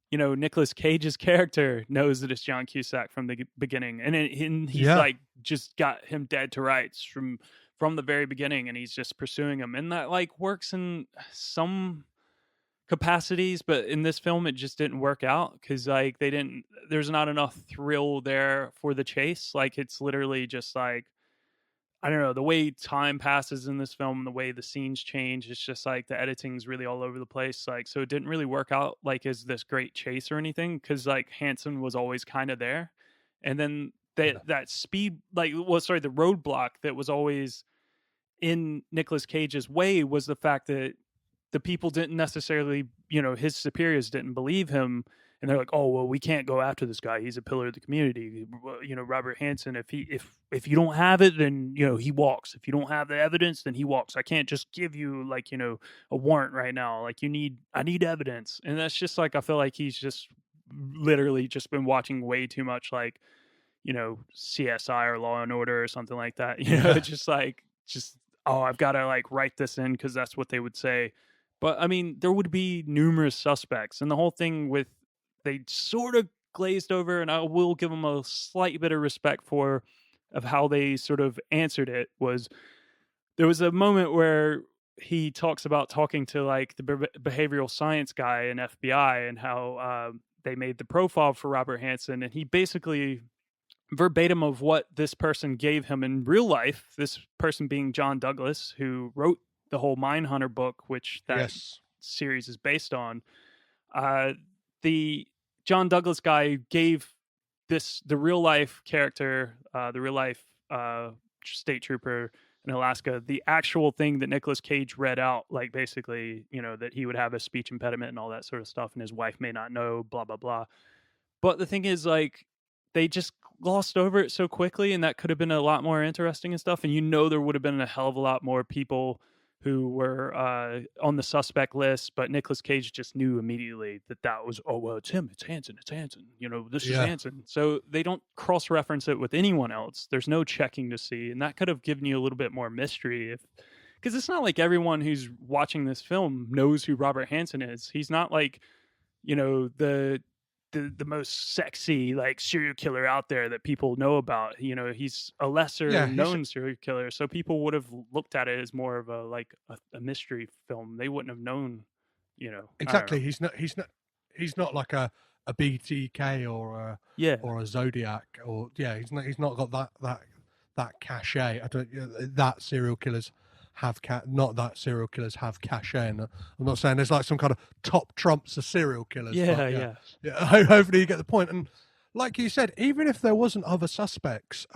Nicolas Cage's character knows that it's John Cusack from the beginning, and he's yeah, like just got him dead to rights from the very beginning, and he's just pursuing him, and that like works in some capacities, but in this film it just didn't work out because like they didn't there's not enough thrill there for the chase. Like it's literally just like I don't know, the way time passes in this film, the way the scenes change, it's just like the editing's really all over the place. Like so it didn't really work out like as this great chase or anything, because like Hanson was always kind of there. And then yeah, that speed, like well sorry, the roadblock that was always in Nicolas Cage's way was the fact that the people didn't necessarily, his superiors didn't believe him, and they're like, "Oh, well, we can't go after this guy. He's a pillar of the community." Robert Hansen, if you don't have it, then he walks. If you don't have the evidence, then he walks. I can't just give you like a warrant right now. Like I need evidence, and that's just like I feel like he's just literally just been watching way too much like CSI or Law and Order or something like that. yeah, Just like just oh, I've got to like write this in because that's what they would say. But I mean, there would be numerous suspects, and the whole thing with they sort of glazed over, and I will give them a slight bit of respect for of how they sort of answered it. Was there was a moment where he talks about talking to like the behavioral science guy in FBI and how they made the profile for Robert Hansen, and he basically verbatim of what this person gave him in real life. This person being John Douglas, who wrote the whole Mindhunter book, which that yes, series is based on. The John Douglas guy gave the real life character, the real life state trooper in Alaska, the actual thing that Nicolas Cage read out, like basically, that he would have a speech impediment and all that sort of stuff, and his wife may not know, blah blah blah. But the thing is, like, they just glossed over it so quickly, and that could have been a lot more interesting and stuff. And there would have been a hell of a lot more people who were on the suspect list, but Nicolas Cage just knew immediately that was, oh well, it's him, it's Hanson, this is yeah, Hanson. So they don't cross reference it with anyone else. There's no checking to see, and that could have given you a little bit more mystery if. Because it's not like everyone who's watching this film knows who Robert Hansen is. He's not like, the most sexy like serial killer out there that people know about. He's a lesser yeah. He's known serial killer, so people would have looked at it as more of a mystery film. They wouldn't have known. I don't know. exactly. He's not. He's not. he's not like a BTK or a Zodiac or he's not got that cachet. I don't that serial killers have not that serial killers have cachet. And I'm not saying there's like some kind of top trumps of serial killers. Yeah, but yeah. Hopefully you get the point. And like you said, even if there wasn't other suspects,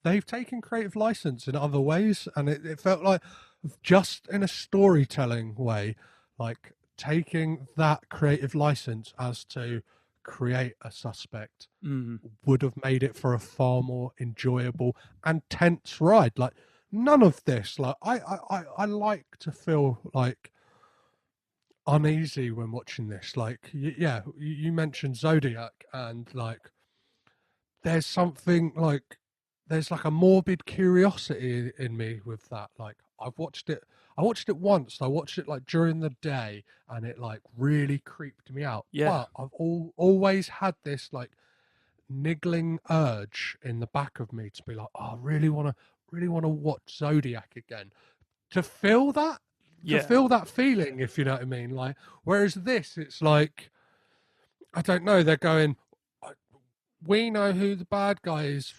they've taken creative license in other ways, and it felt like just in a storytelling way, like taking that creative license as to create a suspect would have made it for a far more enjoyable and tense ride. Like none of this, like I like to feel like uneasy when watching this. Like you mentioned Zodiac, and like there's something like there's like a morbid curiosity in me with that. Like I watched it once. I watched it like during the day, and it like really creeped me out. Yeah. But I've always had this like niggling urge in the back of me to be like, oh, I really want to watch Zodiac again, to feel that, feeling, if you know what I mean. Like, whereas this, it's like, I don't know. They're going, we know who the bad guy is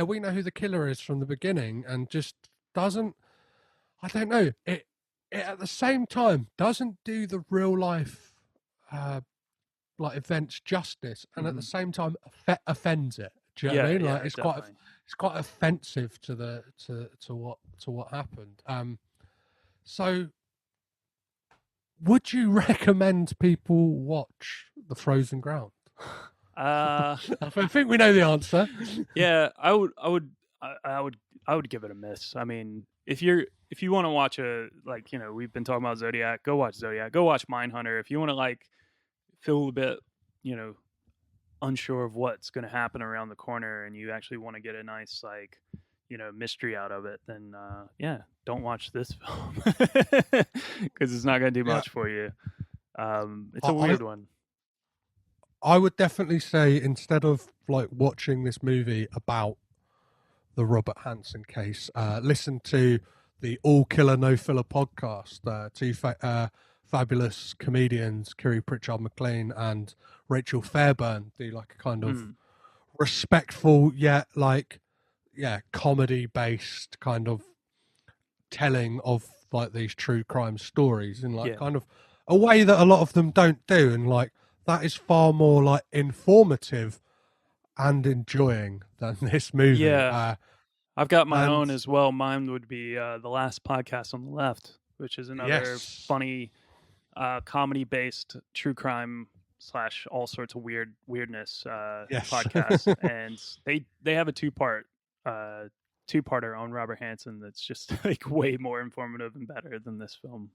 we know who the killer is from the beginning, and just doesn't. I don't know. It at the same time doesn't do the real life like events justice, and at the same time offends it. Do you know what I mean? Like it's quite offensive to what happened. So would you recommend people watch The Frozen Ground? I think we know the answer. Yeah, I would give it a miss. I mean, if you want to watch we've been talking about Zodiac, go watch Zodiac. Go watch Mindhunter. If you want to like feel a bit, unsure of what's going to happen around the corner, and you actually want to get a nice like, mystery out of it, then don't watch this film because it's not going to do much for you. It's a weird one. I would definitely say, instead of like watching this movie about the Robert Hansen case, listen to the All Killer No Filler podcast. Two fabulous comedians, Kiri Pritchard McLean and Rachel Fairburn, do like a kind of respectful yet comedy based kind of telling of like these true crime stories in like kind of a way that a lot of them don't do, and like that is far more like informative and enjoying than this movie. Yeah, I've got my own as well. Mine would be The Last Podcast on the Left, which is another funny comedy-based true crime / all sorts of weirdness podcast. And they have a two-parter on Robert Hansen that's just like way more informative and better than this film.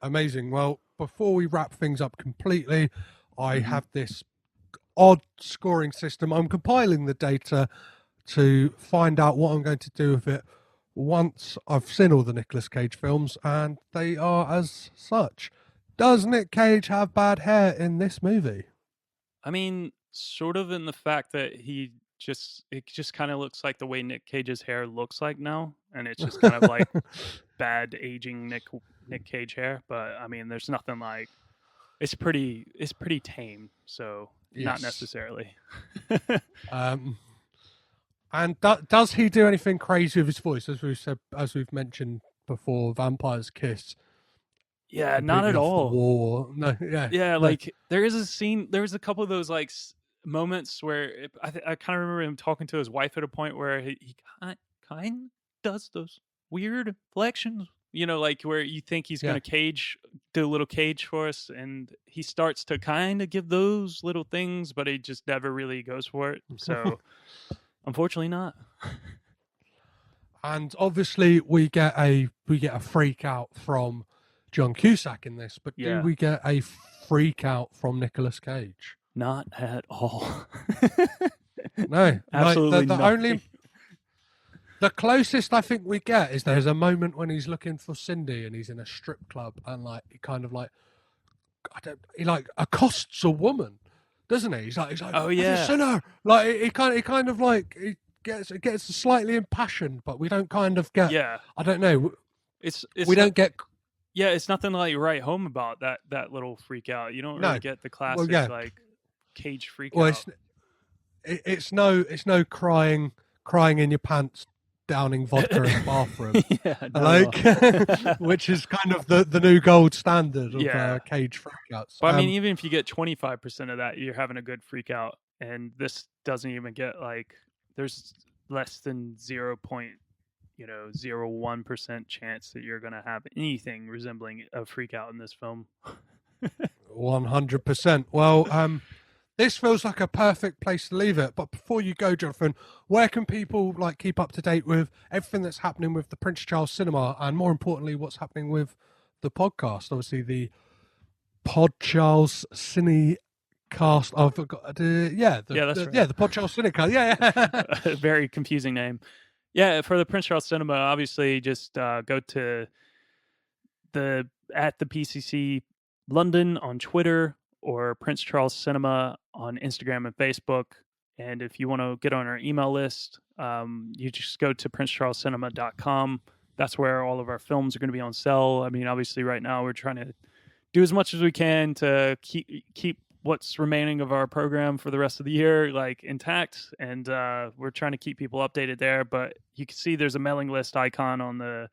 Amazing. Well, before we wrap things up completely, I have this odd scoring system. I'm compiling the data to find out what I'm going to do with it once I've seen all the Nicolas Cage films, and they are as such. Does Nick Cage have bad hair in this movie? I mean, sort of, in the fact that it just kind of looks like the way Nick Cage's hair looks like now, and it's just kind of like bad aging Nick Cage hair. But I mean, there's nothing like it's pretty tame, so not necessarily. And does he do anything crazy with his voice? As we've mentioned before, Vampire's Kiss. Yeah, not at all. War. No, yeah. Like there is a scene. There's a couple of those like moments where I kind of remember him talking to his wife at a point where he kind does those weird inflections. Like where you think he's going to do a little Cage for us, and he starts to kind of give those little things, but he just never really goes for it. So. Unfortunately not. And obviously we get a freak out from John Cusack in this, but do we get a freak out from Nicolas Cage? Not at all. No. Absolutely not. The closest I think we get is there's a moment when he's looking for Cindy and he's in a strip club, and like he kind of like he like accosts a woman. Doesn't he? He's like, oh yeah, sinner. Like he kind of like it gets slightly impassioned, but we don't kind of get. Yeah, I don't know. It's we don't get Yeah, it's nothing to like write home about that little freak out. You don't really get the classic like Cage freak out. It's no crying in your pants, downing vodka in the bathroom, like which is kind of the new gold standard of Cage freakouts. But I mean, even if you get 25% of that, you're having a good freak out, and this doesn't even get like there's less than 0.01% chance that you're going to have anything resembling a freak out in this film. 100%. Well, this feels like a perfect place to leave it. But before you go, Jonathan, where can people like keep up to date with everything that's happening with the Prince Charles Cinema, and more importantly, what's happening with the podcast? Obviously, the Pod Charles Cinecast. I forgot. The Pod Charles Cinecast. Yeah. Very confusing name. Yeah, for the Prince Charles Cinema, obviously, just go to the PCC London on Twitter, or Prince Charles Cinema on Instagram and Facebook. And if you want to get on our email list, you just go to princecharlescinema.com. That's where all of our films are going to be on sale. I mean, obviously, right now we're trying to do as much as we can to keep what's remaining of our program for the rest of the year like intact, and we're trying to keep people updated there. But you can see there's a mailing list icon on the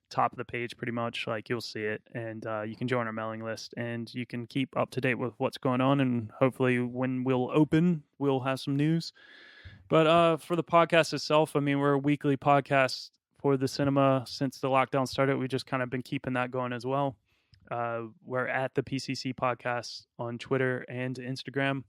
top of the page, pretty much, like you'll see it, and you can join our mailing list and you can keep up to date with what's going on, and hopefully when we'll open we'll have some news. But for the podcast itself, I mean, we're a weekly podcast for the cinema since the lockdown started. We've just kind of been keeping that going as well. We're at the PCC podcast on Twitter and Instagram.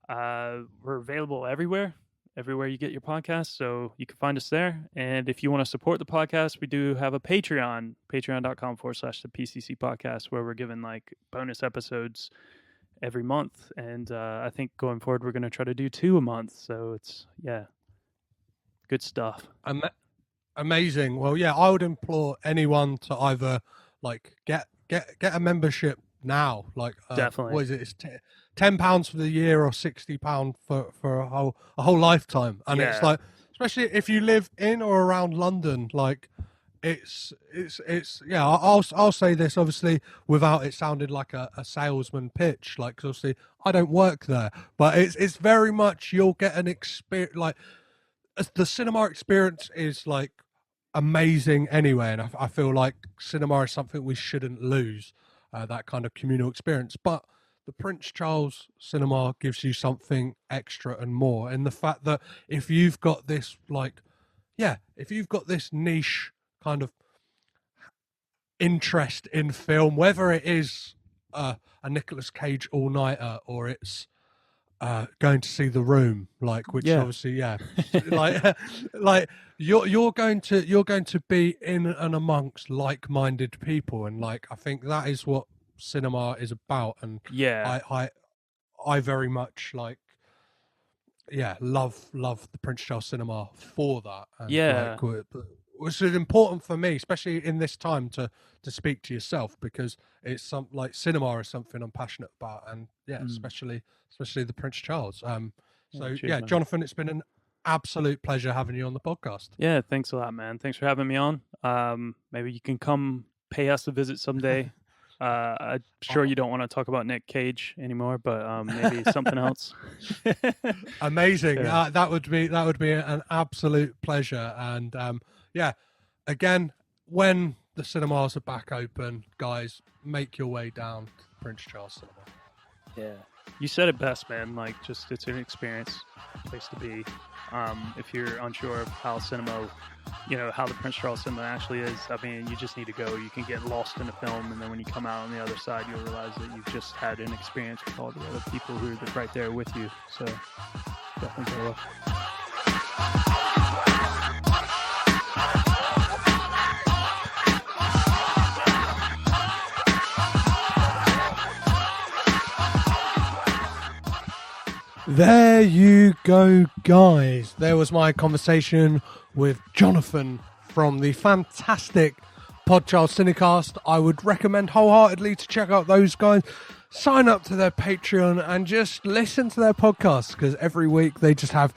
We're available everywhere you get your podcast, so you can find us there. And if you want to support the podcast, we do have a Patreon, patreon.com/the PCC podcast, where we're giving like bonus episodes every month. And I think going forward, we're going to try to do 2 a month. So it's, good stuff. Amazing. Well, yeah, I would implore anyone to either like get a membership now, like definitely. What is it? It's £10 for the year or £60 for a whole lifetime, and it's like, especially if you live in or around London, like it's I'll say this obviously without it sounding like a salesman pitch, like, 'cause obviously I don't work there, but it's very much you'll get an experience, like the cinema experience is like amazing anyway, and I feel like cinema is something we shouldn't lose, that kind of communal experience. But the Prince Charles Cinema gives you something extra and more, in the fact that if you've got this niche kind of interest in film, whether it is a Nicolas Cage all-nighter or it's going to see The Room, like, which obviously like you're going to be in and amongst like-minded people, and like I think that is what cinema is about. And I very much like love the Prince Charles Cinema for that. And which is important for me, especially in this time, to speak to yourself, because it's like cinema is something I'm passionate about, and especially the Prince Charles. Cheers, Jonathan, it's been an absolute pleasure having you on the podcast. Yeah, thanks a lot, man. Thanks for having me on. Maybe you can come pay us a visit someday. I'm sure you don't want to talk about Nick Cage anymore, but maybe something else. Amazing. That would be an absolute pleasure. And again, when the cinemas are back open, guys, make your way down to Prince Charles Cinema. Yeah, you said it best, man. Like, just it's an experience, place to be. If you're unsure of how cinema, how the Prince Charles Cinema actually is, I mean, you just need to go. You can get lost in a film, and then when you come out on the other side, you'll realize that you've just had an experience with all the other people who are right there with you. So definitely go. There you go, guys. There was my conversation with Jonathan from the fantastic Pod Charles Cinecast. I would recommend wholeheartedly to check out those guys. Sign up to their Patreon and just listen to their podcast, because every week they just have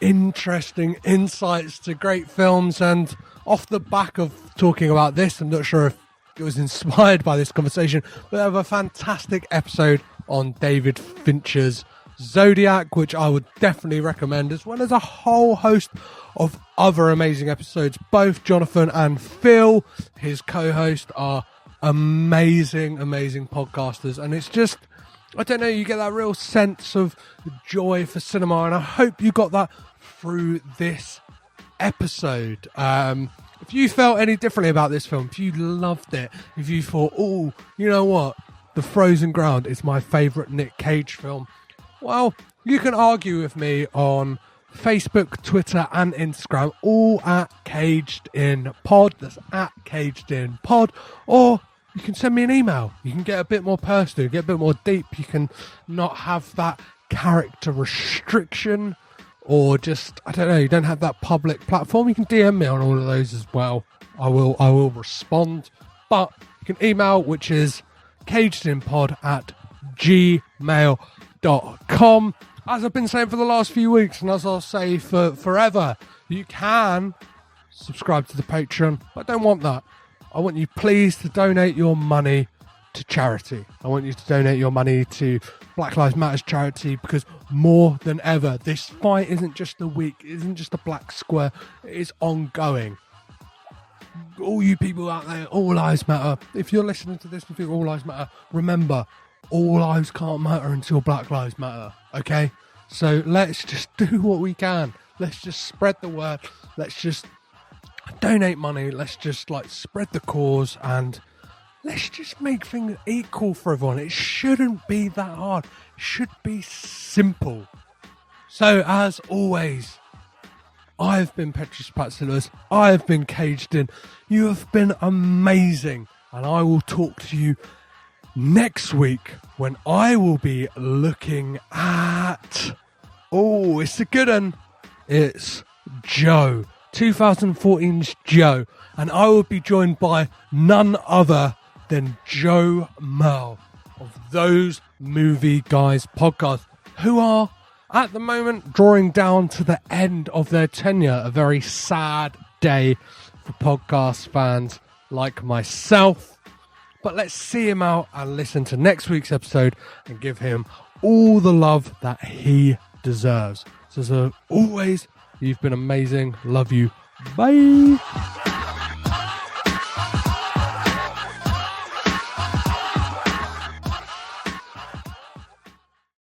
interesting insights to great films. And off the back of talking about this, I'm not sure if it was inspired by this conversation. We have a fantastic episode on David Fincher's Zodiac, which I would definitely recommend, as well as a whole host of other amazing episodes. Both Jonathan and Phil, his co-host, are amazing podcasters, and it's just, I don't know, you get that real sense of joy for cinema, and I hope you got that through this episode. If you felt any differently about this film, if you loved it, if you thought, oh, you know what, The Frozen Ground is my favourite Nick Cage film, well, you can argue with me on Facebook, Twitter and Instagram, all at Caged In Pod. That's at Caged In Pod. Or you can send me an email. You can get a bit more personal, get a bit more deep. You can not have that character restriction, or just, I don't know, you don't have that public platform. You can DM me on all of those as well. I will respond. But you can email, which is cagedinpod@gmail.com. As I've been saying for the last few weeks, and as I'll say for forever, you can subscribe to the Patreon, but I don't want that. I want you please to donate your money to charity. I want you to donate your money to Black Lives Matter charity, because more than ever, this fight isn't just a week, it isn't just a black square, it is ongoing. All you people out there, all lives matter. If you're listening to this and think all lives matter, remember, all lives can't matter until Black Lives Matter, okay? So let's just do what we can. Let's just spread the word. Let's just donate money. Let's just spread the cause, and let's just make things equal for everyone. It shouldn't be that hard. It should be simple. So as always, I've been Petrus Patsilus. I have been Caged In. You have been amazing, and I will talk to you next week, when I will be looking at, oh, it's a good one. It's Joe, 2014's Joe, and I will be joined by none other than Joe Merle of Those Movie Guys podcast, who are at the moment drawing down to the end of their tenure. A very sad day for podcast fans like myself. But let's see him out and listen to next week's episode and give him all the love that he deserves. So as always, you've been amazing. Love you. Bye.